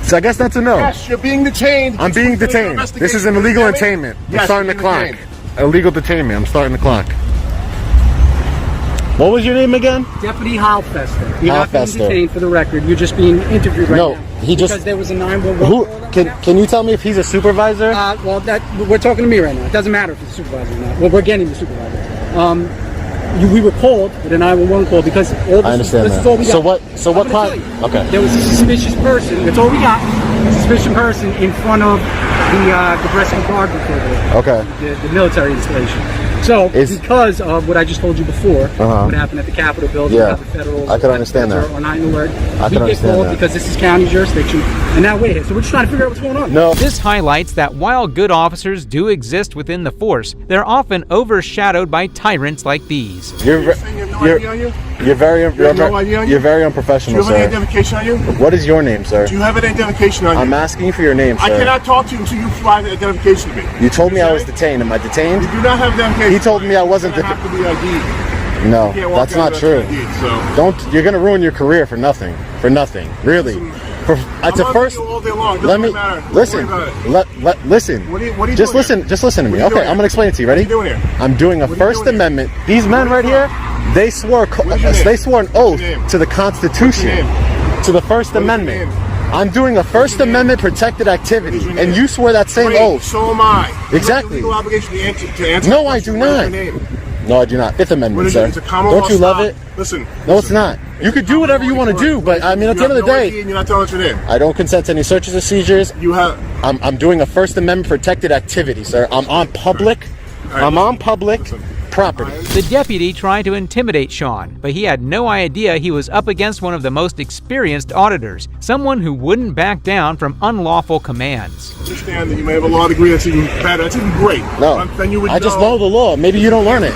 So I guess that's a no. Yes, you're being detained. I'm being detained. This is an illegal detainment. I'm starting the clock. Illegal detainment. I'm starting the clock. What was your name again? Deputy Halfester. You're not being detained for the record. You're just being interviewed right now. Because there was a 911. Can you tell me if he's a supervisor? Well, we're talking to me right now. It doesn't matter if he's a supervisor or not. Well, we're getting the supervisor. We were called with a 911 call because all this, I understand this that. is all we got. So what crime? Okay. There was a suspicious person. That's all we got. A suspicious person in front of the Breslin Guard before the military installation. So, because of what I just told you before, what happened at the Capitol building, the federal, I can understand that. Or 9 alert, I we can get understand called that. because this is county jurisdiction, and now we're here. So we're just trying to figure out what's going on. No. This highlights that while good officers do exist within the force, they're often overshadowed by tyrants like these. You're very unprofessional, Do you have sir. an identification on you? What is your name, sir? Do you have an identification on you? I'm asking you for your name, sir. I cannot talk to you until you provide an identification to me. You told me I was detained. Am I detained? You do not have identification. He told me I wasn't detained. Have to be ID. No, that's not true. You're gonna ruin your career for nothing. For nothing, really. It's a first. Let me listen. Listen. What are you just doing listen. here? Just listen to me. What are you Okay, doing I'm gonna explain it to you. Ready? What are you doing here? I'm doing a First Amendment. These men right here, they swore an oath to the Constitution, to the First Amendment. I'm doing a First Amendment protected activity, and you swore that same oath. So am I. Exactly. You have a legal obligation to answer. No, I do not. No, I do not. Fifth Amendment, sir. Don't you love it? Listen. No, it's not. You could do whatever you want to do, but I mean, at the end of the day, you're not telling us your name. I don't consent to any searches or seizures. You have. I'm doing a First Amendment protected activity, sir. I'm on public. I'm on public. property. The deputy tried to intimidate Sean, but he had no idea he was up against one of the most experienced auditors, someone who wouldn't back down from unlawful commands. Understand that you may have a law degree that's even better, that's even great. No, then you would I just know the law. Maybe you don't learn it.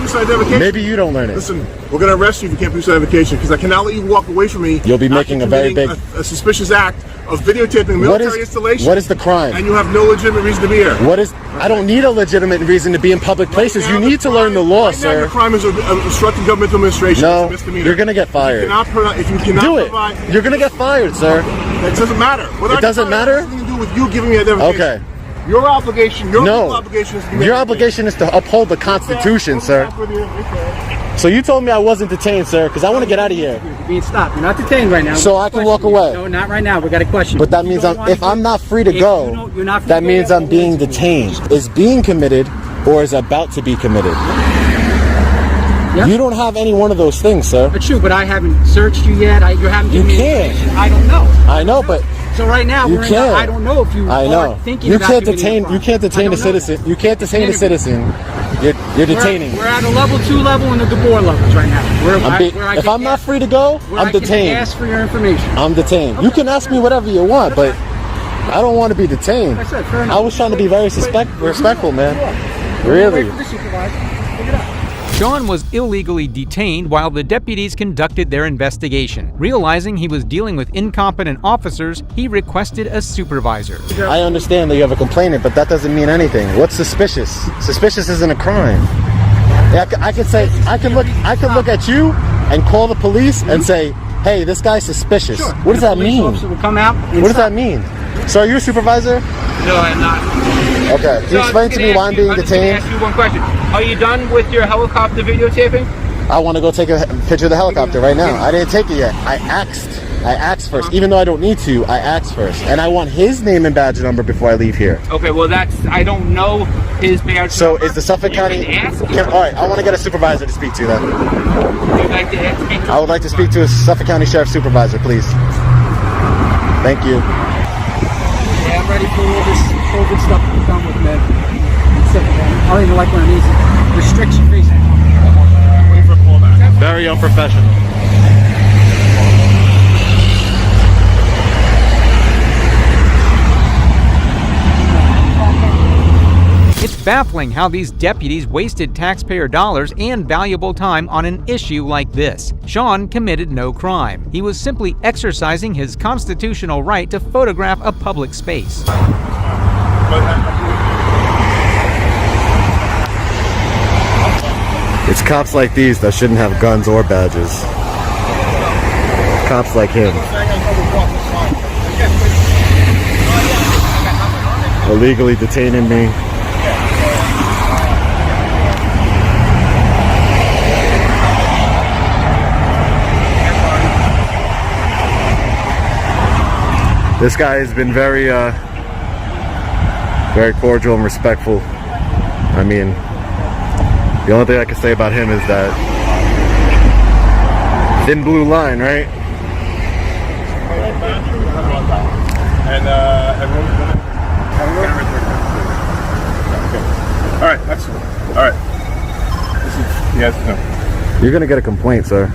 Maybe you don't learn it. Listen, we're going to arrest you if you can't produce identification, because I cannot let you walk away from me. You'll be making a very big... a suspicious act of videotaping military installation. What is the crime? And you have no legitimate reason to be here. What is... I don't need a legitimate reason to be in public places. You need to learn the law, sir. The crime is obstructing governmental administration. No, It's a misdemeanor. you're going to get fired. If you cannot Do it. provide... You're going to get fired, sir. It doesn't matter. It doesn't matter? It has nothing to do with you giving me identification. Okay. Your obligation, your No. obligation is to Your obligation is to uphold the Constitution, sir. So you told me I wasn't detained, sir, because I want to get out of here. You're being stopped. You're not detained right now. So I can walk away. No, not right now. We got a question. But that means if I'm not free to go, that means I'm being detained. Is being committed or is about to be committed? You don't have any one of those things, sir. It's true, but I haven't searched you yet. You haven't given me information. I don't know. I know, but so right now you can't. I don't know if you are thinking you about can't committing detain. a crime. You can't detain a citizen. You can't detain a citizen. You're detaining. We're at a level 2 level in the DeBoer levels right now. If I'm not free to go, I'm detained. Ask for your information. I'm detained. You can ask me whatever you want, but I don't want to be detained. Like I said, fair enough. I was trying to be very respectful, man. Really. Wait for the supervisor. Pick it up. Sean was illegally detained while the deputies conducted their investigation. Realizing he was dealing with incompetent officers, he requested a supervisor. I understand that you have a complainant, but that doesn't mean anything. What's suspicious? Suspicious isn't a crime. I can look at you and call the police and say, hey, this guy's suspicious. Sure. What does that mean? Officer will come out. What does that mean? So are you a supervisor? No, I'm not. Okay. Can you explain to me why I'm being detained? Ask you one question. Are you done with your helicopter videotaping? I want to go take a picture of the helicopter right now. I didn't take it yet. I asked first. Even though I don't need to, I asked first. And I want his name and badge number before I leave here. Okay, well I don't know his badge So number. is the Suffolk County... all right, I want to get a supervisor to speak to then. You'd like to speak to I would like to speak to a Suffolk County Sheriff Supervisor, please. Thank you. Yeah, I'm ready for all this COVID stuff to be done with, man. I'm sick, man. I don't even like when I'm easy. Restriction facing. Very unprofessional. It's baffling how these deputies wasted taxpayer dollars and valuable time on an issue like this. Sean committed no crime. He was simply exercising his constitutional right to photograph a public space. It's cops like these that shouldn't have guns or badges. Cops like him. Illegally detaining me. This guy has been very cordial and respectful. I mean, the only thing I can say about him is that thin blue line, right? And all right, excellent. All right. Yes, no. You're gonna get a complaint, sir.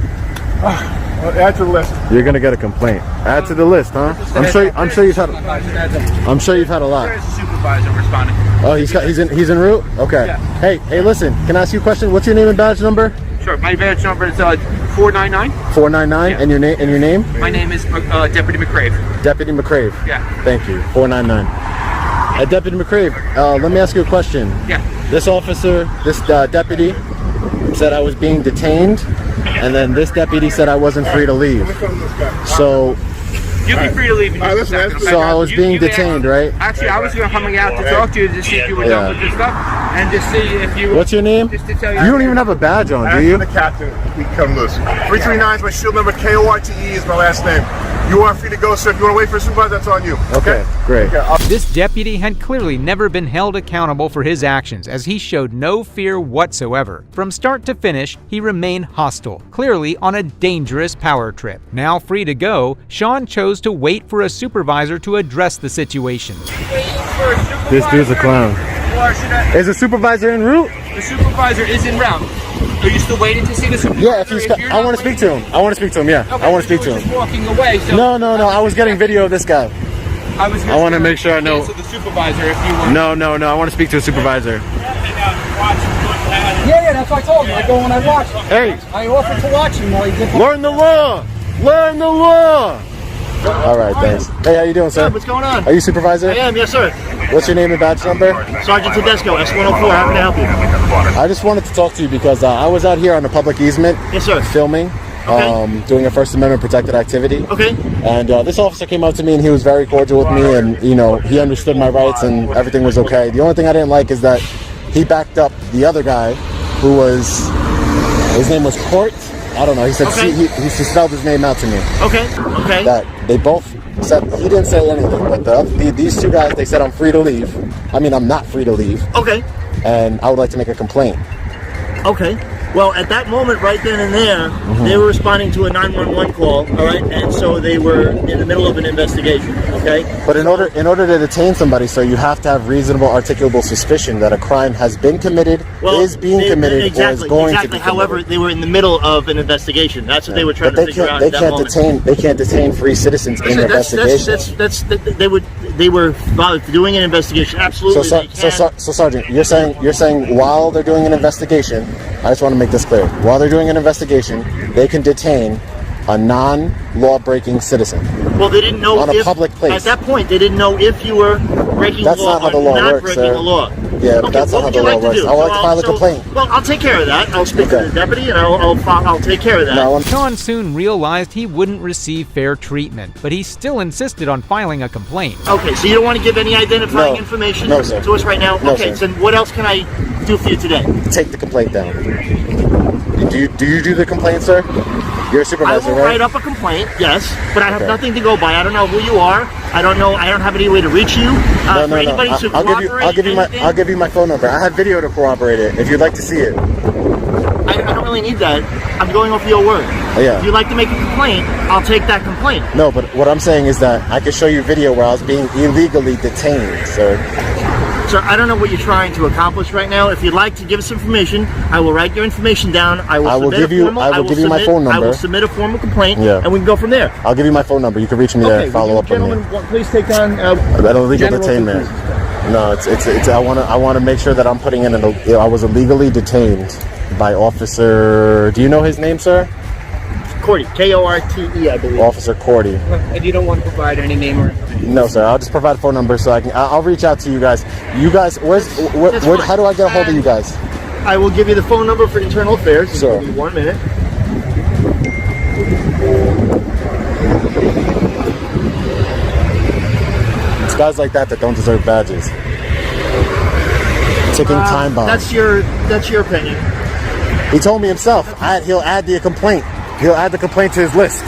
Add to the list. You're gonna get a complaint. Add to the list, huh? I'm sure you've had a lot. There's a supervisor responding. Oh, he's en route? Okay. Yeah. Hey, listen, can I ask you a question? What's your name and badge number? Sure. My badge number is 499. 499. Yeah. And your name? My name is Deputy McCrave. Deputy McCrave. Yeah. Thank you. 499. Deputy McCrave, let me ask you a question. Yeah. This officer, this deputy, said I was being detained, and then this deputy said I wasn't free to leave. So You'll be free to leave. So I was being detained, right? Actually, I was coming out to talk to you to see if you were done with this stuff, and to see if you. What's your name? Just to tell you. You don't even have a badge on, do you? The captain, we come loose. 339 is my shield number. KORTE is my last name. You are free to go, sir. If you want to wait for a supervisor, that's on you. Okay, great. This deputy had clearly never been held accountable for his actions, as he showed no fear whatsoever. From start to finish, he remained hostile, clearly on a dangerous power trip. Now free to go, Sean chose to wait for a supervisor to address the situation. This dude's a clown. Is the supervisor en route? The supervisor is en route. Are you still waiting to see the supervisor? Yeah, if he's. I want to speak to him. I want to speak to him. Yeah, Okay, I want to speak you to were him. just walking away. So No. I was getting video of this guy. I was. I want to make sure I know. So the supervisor, if you were. No. I want to speak to a supervisor. Yeah, that's what I told you. I go and I watch him. Hey. I offered to watch him while he did. Learn the law. Learn the law. All right, thanks. Hey, how you doing, sir? What's going on? Are you supervisor? I am, yes, sir. What's your name and badge number? Sergeant Tedesco, S104. How can I help you? I just wanted to talk to you because I was out here on a public easement. Yes, sir. Filming. Okay. Doing a First Amendment protected activity. Okay. And this officer came up to me and he was very cordial with me, and he understood my rights and everything was okay. The only thing I didn't like is that he backed up the other guy, who was, his name was Court. I don't know. He said he spelled his name out to me. Okay. That they both said, he didn't say anything, but these two guys, they said I'm free to leave. I mean, I'm not free to leave. Okay. And I would like to make a complaint. Okay. Well, at that moment, right then and there, they were responding to a 911 call, all right? And so they were in the middle of an investigation, okay? But in order to detain somebody, so you have to have reasonable articulable suspicion that a crime has been committed, is being committed, or is going to be committed. However, they were in the middle of an investigation. That's what they were trying to figure out at that moment. They can't detain free citizens in an investigation. They were doing an investigation. Absolutely. So Sergeant, you're saying while they're doing an investigation, I just want to make this clear. While they're doing an investigation, they can detain a non-law-breaking citizen. Well, they didn't know on a public place. At that point, they didn't know if you were breaking the law or not breaking the law. Yeah, but that's not how the law works. I would like to file a complaint. Well, I'll take care of that. I'll speak to the deputy and I'll take care of that. Sean soon realized he wouldn't receive fair treatment, but he still insisted on filing a complaint. Okay, so you don't want to give any identifying information to us right now? No, okay, sir. so what else can I do for you today? Take the complaint down. Do you do the complaint, sir? You're a supervisor, I will write up a complaint, yes, but I have nothing to go by. I don't know who you are. I don't know. I don't have any way to reach you. No. Anybody to I'll give you my phone number. I have video to corroborate it if you'd like to see it. I don't really need that. I'm going off your word. Yeah. If you'd like to make a complaint, I'll take that complaint. No, but what I'm saying is that I can show you video where I was being illegally detained, sir. Sir, I don't know what you're trying to accomplish right now. If you'd like to give us information, I will write your information down. I will give you my phone number. I will submit a formal complaint, and we can go from there. I'll give you my phone number. You can reach me there and follow up with me. Please take down illegal detainment. No, it's I want to make sure that I'm putting in I was illegally detained by Officer. Do you know his name, sir? Cordy, K-O-R-T-E, I believe. Officer Cordy. And you don't want to provide any name or information? No, sir. I'll just provide a phone number so I'll reach out to you guys. You guys, how do I get a hold of you guys? I will give you the phone number for internal affairs. Sure. Give me 1 minute. It's guys like that don't deserve badges. Ticking time bomb. That's your opinion. He told me himself. He'll add the complaint. He'll add the complaint to his list.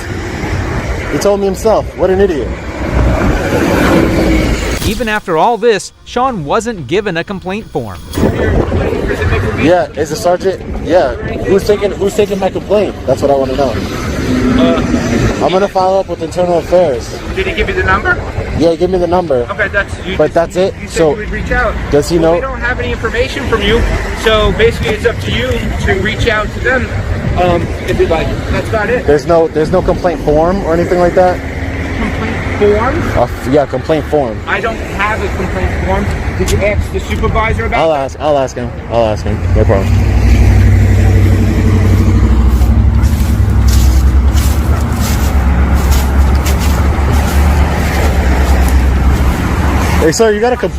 He told me himself. What an idiot. Even after all this, Sean wasn't given a complaint form. Yeah, is the sergeant? Yeah, who's taking my complaint? That's what I want to know. I'm gonna follow up with internal affairs. Did he give you the number? Yeah, give me the number. Okay, that's it. You said you would reach out. Does he know? We don't have any information from you, so basically it's up to you to reach out to them. If you'd like. That's about it. There's no complaint form or anything like that. Complaint form? Yeah, complaint form. I don't have a complaint form. Did you ask the supervisor about it? I'll ask him. No problem. Hey, sir, you got a Is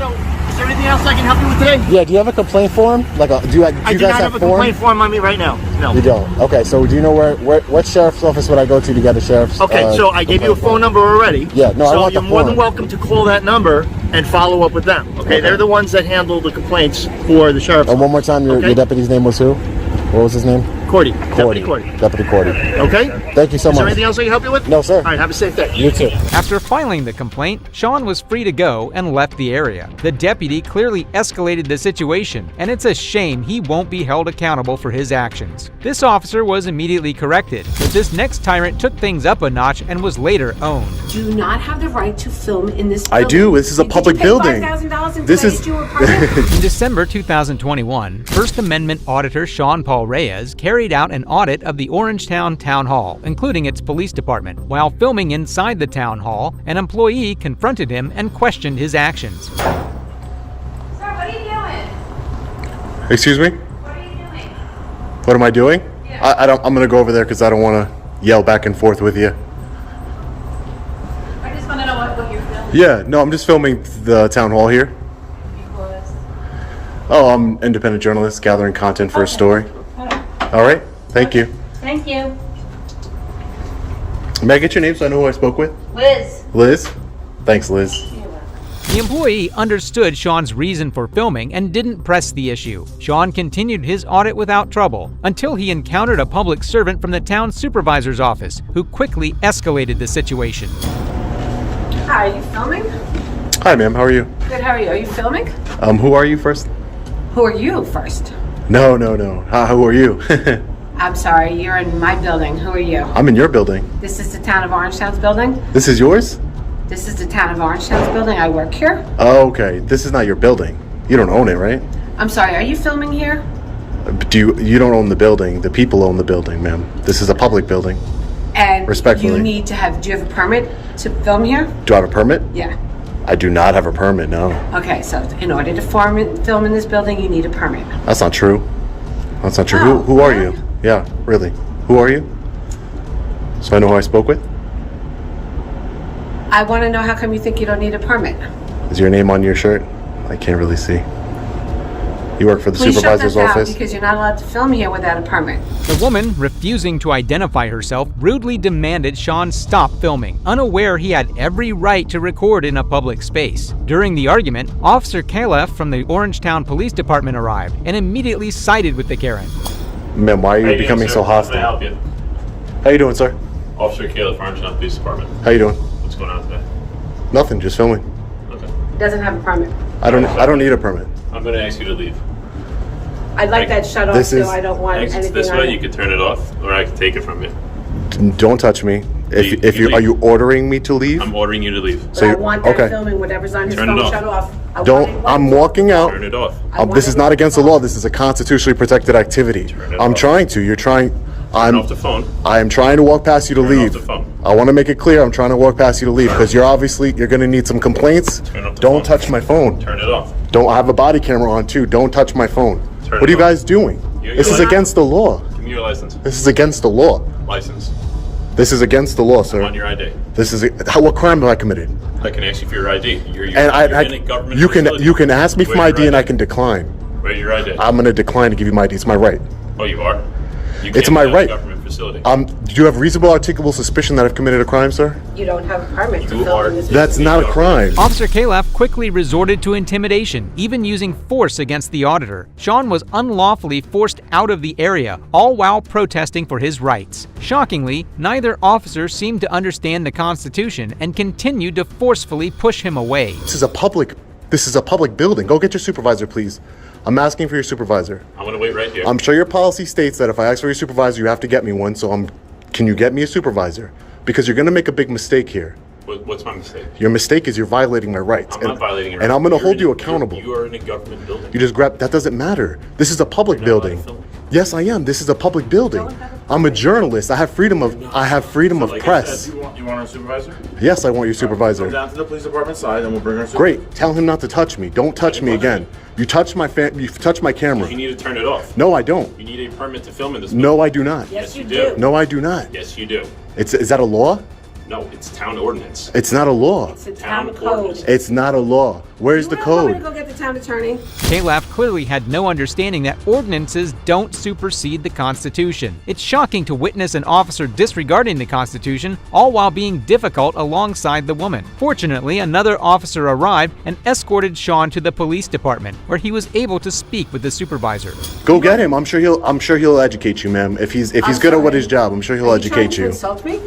there anything else I can help you with today? Yeah, do you have a complaint form? Do you I do guys not have a complaint form on me right now. No. You don't? Okay, so do you know what sheriff's office would I go to get a sheriff's? Okay, so I gave you a phone number already. Yeah, no, I want the you're more than welcome to call that number and follow up with them. Okay, they're the ones that handle the complaints for the sheriff's. And one more time, your deputy's name was who? What was his name? Cordy. Deputy Cordy. Deputy Cordy. Okay? Thank you so Is there much. anything else I can help you with? No, sir. All right, have a safe day. You too. After filing the complaint, Sean was free to go and left the area. The deputy clearly escalated the situation, and it's a shame he won't be held accountable for his actions. This officer was immediately corrected, but this next tyrant took things up a notch and was later owned. Do not have the right to film in this I building. do. This is a public building. $5,000 and This is. paid you a permit? In December 2021, First Amendment Auditor Sean Paul Reyes carried out an audit of the Orangetown Town Hall, including its police department. While filming inside the town hall, an employee confronted him and questioned his actions. Sir, what are you doing? Excuse me? What are you doing? What am I doing? Yeah. I'm gonna go over there because I don't want to yell back and forth with you. I just want to know what you're filming. Yeah, no, I'm just filming the town hall here. Because... Oh, I'm an independent journalist gathering content for a story. All right, thank you. Thank you. May I get your name so I know who I spoke with? Liz. Liz? Thanks, Liz. The employee understood Sean's reason for filming and didn't press the issue. Sean continued his audit without trouble until he encountered a public servant from the town supervisor's office who quickly escalated the situation. Hi, are you filming? Hi, ma'am. How are you? Good, how are you? Are you filming? Who are you first? Who are you first? No. Who are you? I'm sorry, you're in my building. Who are you? I'm in your building. This is the town of Orangetown's building? This is yours? This is the town of Orangetown's building. I work here. Oh, okay. This is not your building. You don't own it, right? I'm sorry, are you filming here? You don't own the building. The people own the building, ma'am. This is a public building. And Respectfully. do you have a permit to film here? Do I have a permit? Yeah. I do not have a permit, no. Okay, so in order to film in this building, you need a permit. That's not true. That's not true. Oh, who are you? Yeah, really. Who are you? So I know who I spoke with? I want to know how come you think you don't need a permit? Is your name on your shirt? I can't really see. You work for the Please supervisor's shut that office? down because you're not allowed to film here without a permit. The woman, refusing to identify herself, rudely demanded Sean stop filming, unaware he had every right to record in a public space. During the argument, Officer Calef from the Orangetown Police Department arrived and immediately sided with the Karen. Ma'am, why are you becoming so hostile? How can I help you? How you doing, sir? Officer Caleb, Orangetown Police Department. How you doing? What's going on today? Nothing, just filming. Okay. He doesn't have a permit. I don't need a permit. I'm going to ask you to leave. I'd like that shut off, so I don't want Exits anything this on way, it. you can turn it off, or I can take it from you. Don't touch me. If you are you ordering me to leave? I'm ordering you to leave. But I want that filming, whatever's on his Turn it phone off. shut off. I'm walking out. Turn it off. This is not against the law. This is a constitutionally protected activity. I'm trying to. You're trying. Turn off the phone. I am trying to walk past you to Turn off leave. the phone. I want to make it clear. I'm trying to walk past you to leave because you're going to need some complaints. Turn off the Don't touch my phone. Turn it off. Don't. I have a body camera on too. Don't touch my phone. Turn What are it you guys doing? This is against the law. Give me your license. This is against the law. License. This is against the law, sir. I'm on your ID. This is what crime have I committed? I can ask you for your ID. You're in a government you facility. can ask me for Where's my your ID and I can decline. Where's your ID? I'm going to decline to give you my ID. It's my right. Oh, you are? You It's can't my be at a right. government facility. Do you have reasonable articulable suspicion that I've committed a crime, sir? You don't have a permit to film in this That's not a crime. Officer Calef quickly resorted to intimidation, even using force against the auditor. Sean was unlawfully forced out of the area, all while protesting for his rights. Shockingly, neither officer seemed to understand the Constitution and continued to forcefully push him away. This is a public building. Go get your supervisor, please. I'm asking for your supervisor. I'm going to wait right here. I'm sure your policy states that if I ask for your supervisor, you have to get me one. So can you get me a supervisor? Because you're going to make a big mistake here. What's my mistake? Your mistake is you're violating my rights. I'm not violating your rights. And I'm going to hold you accountable. You are in a government building. You just grab. That doesn't matter. This is a public building. Yes, I am. This is a public building. I'm a journalist. I have freedom of press. You want our supervisor? Yes, I want your supervisor. Come down to the police department side, and we'll bring our supervisor. Great. Tell him not to touch me. Don't touch me again. You touch my camera. You need to turn it off. No, I don't. You need a permit to film in this building. No, I do not. Yes, you do. No, I do not. Yes, you do. Is that a law? No, it's town ordinance. It's not a law. It's a town code. It's not a law. Where's the I'm code? gonna go get the town attorney. Calaf clearly had no understanding that ordinances don't supersede the Constitution. It's shocking to witness an officer disregarding the Constitution, all while being difficult alongside the woman. Fortunately, another officer arrived and escorted Sean to the police department, where he was able to speak with the supervisor. Go get him. I'm sure he'll educate you, ma'am. If he's good at what his job, I'm sure he'll educate you. Are you trying to insult me?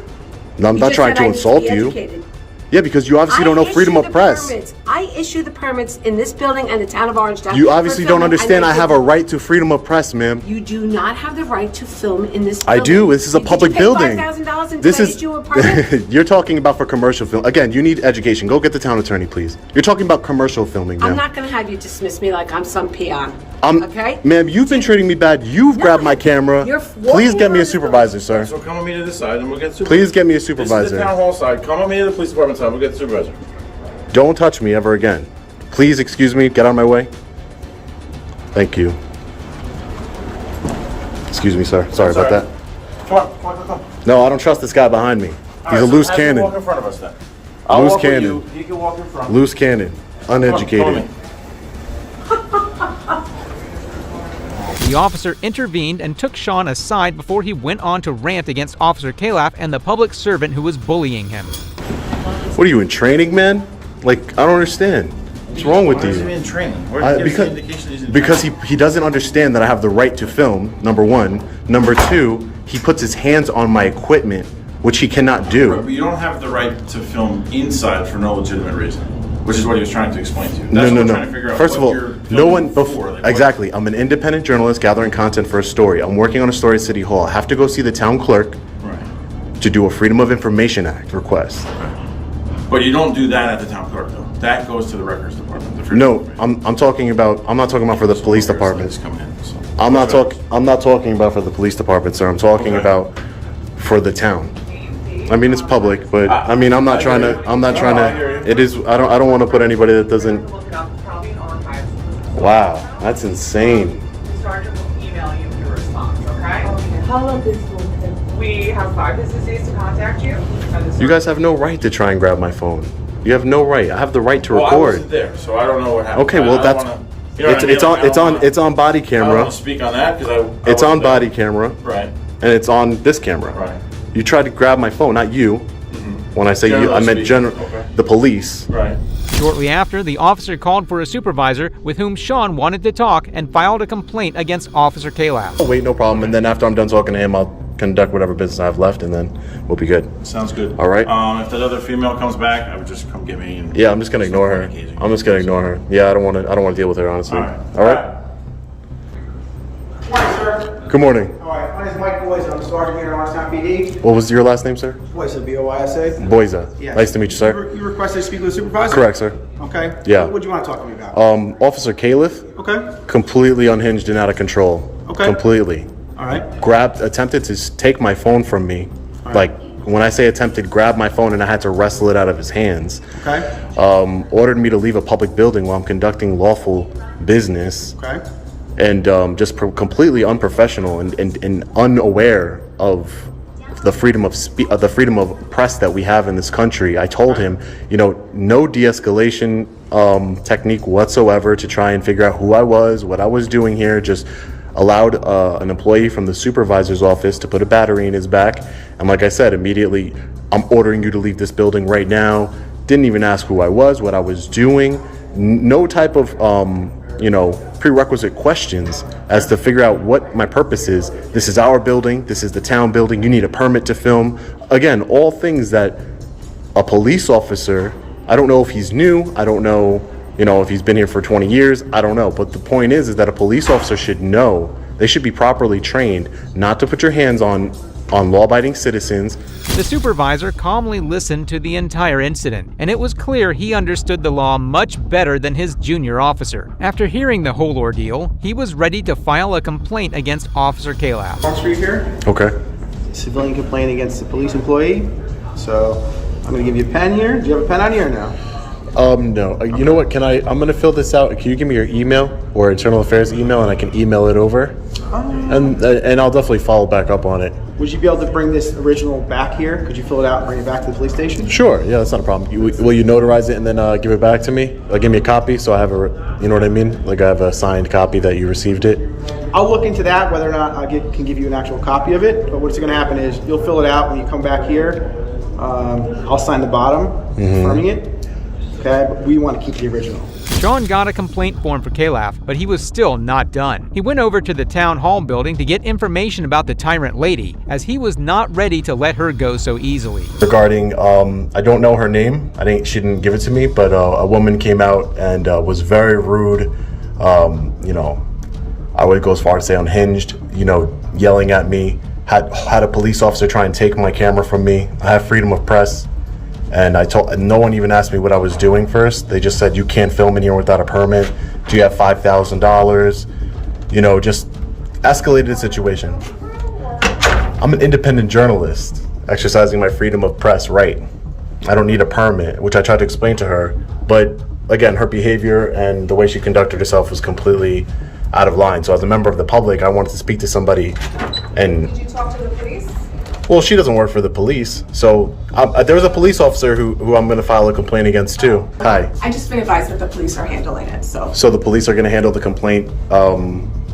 No, I'm not trying to insult you. Yeah, because you obviously don't know freedom of press. I issue the permits in this building and the town of Orange. You obviously don't understand I have a right to freedom of press, ma'am. You do not have the right to film in this building. I do. This is a public building. $5,000 and This I is issue a permit? you're talking about for commercial film. Again, you need education. Go get the town attorney, please. You're talking about commercial filming, ma'am. I'm not going to have you dismiss me like I'm some peon. Okay? Ma'am, you've been treating me bad. You've grabbed my camera. Please get me a supervisor, sir. So come with me to this side and we'll get the supervisor. Please get me a This is supervisor. the town hall side. Come with me to the police department side. We'll get the supervisor. Don't touch me ever again. Please excuse me. Get out of my way. Thank you. Excuse me, sir. Sorry about that. Come on, come on. No, I don't trust this guy behind me. He's a loose Have him cannon. walk in front of us then. I'll Loose walk with cannon. you. He can walk in front. Loose cannon. Uneducated. The officer intervened and took Sean aside before he went on to rant against Officer Calaf and the public servant who was bullying him. What are you in training, man? Like, I don't understand. What's wrong with Why is you? he in training? Where did he give us the indication he's in Because training? he doesn't understand that I have the right to film, number one. Number two, he puts his hands on my equipment, which he cannot do. But you don't have the right to film inside for no legitimate reason, which is what he was trying to explain to you. That's No, what no, we're no. trying to figure out. First of what all, you're no one filming before. for. Like, what- Exactly. I'm an independent journalist gathering content for a story. I'm working on a story at City Hall. I have to go see the town clerk to do a Freedom of Information Act request. But you don't do that at the town clerk, though. That goes to the records department. The No, I'm not talking about for the police department. Coming in, so. I'm not talking about for the police department, sir. I'm talking about for the town. I mean, it's public, but I mean, I'm not trying to. It is. I don't want to put anybody that doesn't. Wow, that's insane. Sergeant will email you your response, okay? How long this will We have 5 business days to contact you. You guys have no right to try and grab my phone. You have no right. I have the right to Well, I record. wasn't there, so I don't know what happened. Okay, well that's it's on body I don't camera. want to speak on that because I It's on wasn't there. body camera. Right. And it's on this camera. Right. You tried to grab my phone, not you. When I say you, I Generally meant speaking. the police. Right. Shortly after, the officer called for a supervisor with whom Sean wanted to talk and filed a complaint against Officer Calaf. Oh, wait, no problem. And then after I'm done talking to him, I'll conduct whatever business I have left, and then we'll be good. Sounds good. All right. If that other female comes back, I would just come get me. And Yeah, I'm just gonna ignore her. I'm just gonna ignore her. Yeah, I don't want to deal with her, honestly. All right. Hi, sir. Good morning. All right, my name is Mike Boyce. I'm a sergeant here in Orangetown PD. What was your last name, sir? Boyce, B-O-Y-S-A. Boyza. Yes. Nice to meet you, sir. You requested to speak with the supervisor? Correct, sir. Okay. Yeah. What do you want to talk to me about? Officer Caliph. Okay. Completely unhinged and out of control. Okay. Completely. All right. Attempted to take my phone from me. Like, when I say attempted, grabbed my phone and I had to wrestle it out of his hands. Okay. Ordered me to leave a public building while I'm conducting lawful business. Okay. And just completely unprofessional and unaware of the freedom of press that we have in this country. I told him, no de-escalation technique whatsoever to try and figure out who I was, what I was doing here. Just allowed an employee from the supervisor's office to put a battery in his back. And like I said, immediately, I'm ordering you to leave this building right now. Didn't even ask who I was, what I was doing. No type of, prerequisite questions as to figure out what my purpose is. This is our building. This is the town building. You need a permit to film. Again, all things that a police officer, I don't know if he's new. I don't know, if he's been here for 20 years. I don't know. But the point is that a police officer should know. They should be properly trained not to put your hands on law-abiding citizens. The supervisor calmly listened to the entire incident, and it was clear he understood the law much better than his junior officer. After hearing the whole ordeal, he was ready to file a complaint against Officer Calaf. On street here. Okay. Civilian complaint against the police employee. So I'm going to give you a pen here. Do you have a pen on here or no? No. You know what? I'm going to fill this out. Can you give me your email or internal affairs email and I can email it over? And I'll definitely follow back up on it. Would you be able to bring this original back here? Could you fill it out and bring it back to the police station? Sure, yeah, that's not a problem. Will you notarize it and then give it back to me? Give me a copy so I have you know what I mean? Like I have a signed copy that you received it. I'll look into that, whether or not I can give you an actual copy of it. But what's going to happen is you'll fill it out when you come back here. I'll sign the bottom, confirming it. Okay, but we want to keep the original. Sean got a complaint form for Calaf, but he was still not done. He went over to the town hall building to get information about the tyrant lady, as he was not ready to let her go so easily. Regarding, I don't know her name. She didn't give it to me, but a woman came out and was very rude. You know, I would go as far as say unhinged. You know, yelling at me. Had a police officer try and take my camera from me. I have freedom of press. And no one even asked me what I was doing first. They just said, you can't film in here without a permit. Do you have $5,000? You know, just escalated the situation. I'm an independent journalist, exercising my freedom of press right. I don't need a permit, which I tried to explain to her. But again, her behavior and the way she conducted herself was completely out of line. So as a member of the public, I wanted to speak to somebody. And Did you talk to the police? well, she doesn't work for the police, so there was a police officer who I'm going to file a complaint against too. Hi. I just been advised that the police are handling it, so. So the police are going to handle the complaint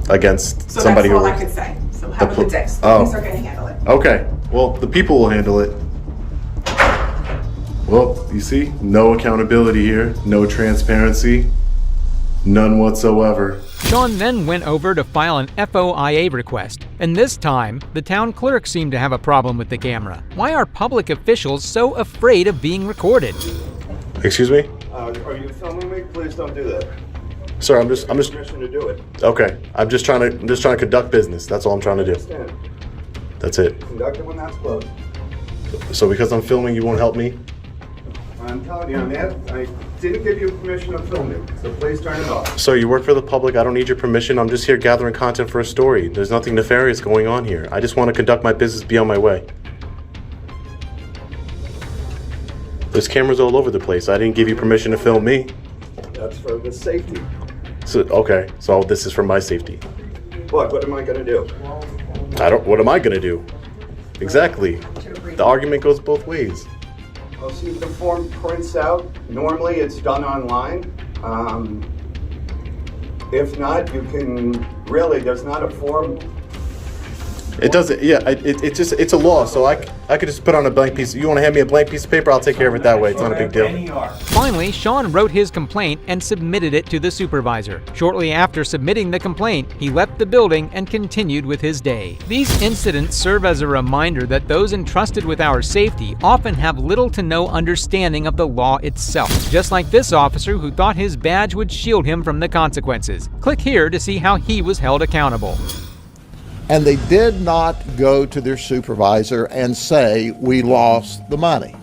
against So somebody that's all who. I could say. So have a good day. The Oh. police are going to handle it. Okay. Well, the people will handle it. Well, you see, no accountability here, no transparency, none whatsoever. Sean then went over to file an FOIA request, and this time, the town clerk seemed to have a problem with the camera. Why are public officials so afraid of being recorded? Excuse me? Are you filming me? Please don't do that. Sir, I'm just Permission to do it. okay. I'm just trying to conduct business. That's all I'm trying to do. Stand. That's it. Conduct it when that's closed. So because I'm filming, you won't help me? I'm telling you, man, I didn't give you permission to film me, so please turn it off. Sir, you work for the public. I don't need your permission. I'm just here gathering content for a story. There's nothing nefarious going on here. I just want to conduct my business, be on my way. There's cameras all over the place. I didn't give you permission to film me. That's for the safety. So, okay, so this is for my safety. What am I gonna do? What am I gonna do? Exactly. The argument goes both ways. I'll see if the form prints out. Normally it's done online. If not, you can there's not a form. It doesn't, yeah, it's a law, so I could just put on a blank piece. You want to hand me a blank piece of paper? I'll take care of it that way. It's not a big deal. Finally, Sean wrote his complaint and submitted it to the supervisor. Shortly after submitting the complaint, he left the building and continued with his day. These incidents serve as a reminder that those entrusted with our safety often have little to no understanding of the law itself, just like this officer who thought his badge would shield him from the consequences. Click here to see how he was held accountable. And they did not go to their supervisor and say, we lost the money.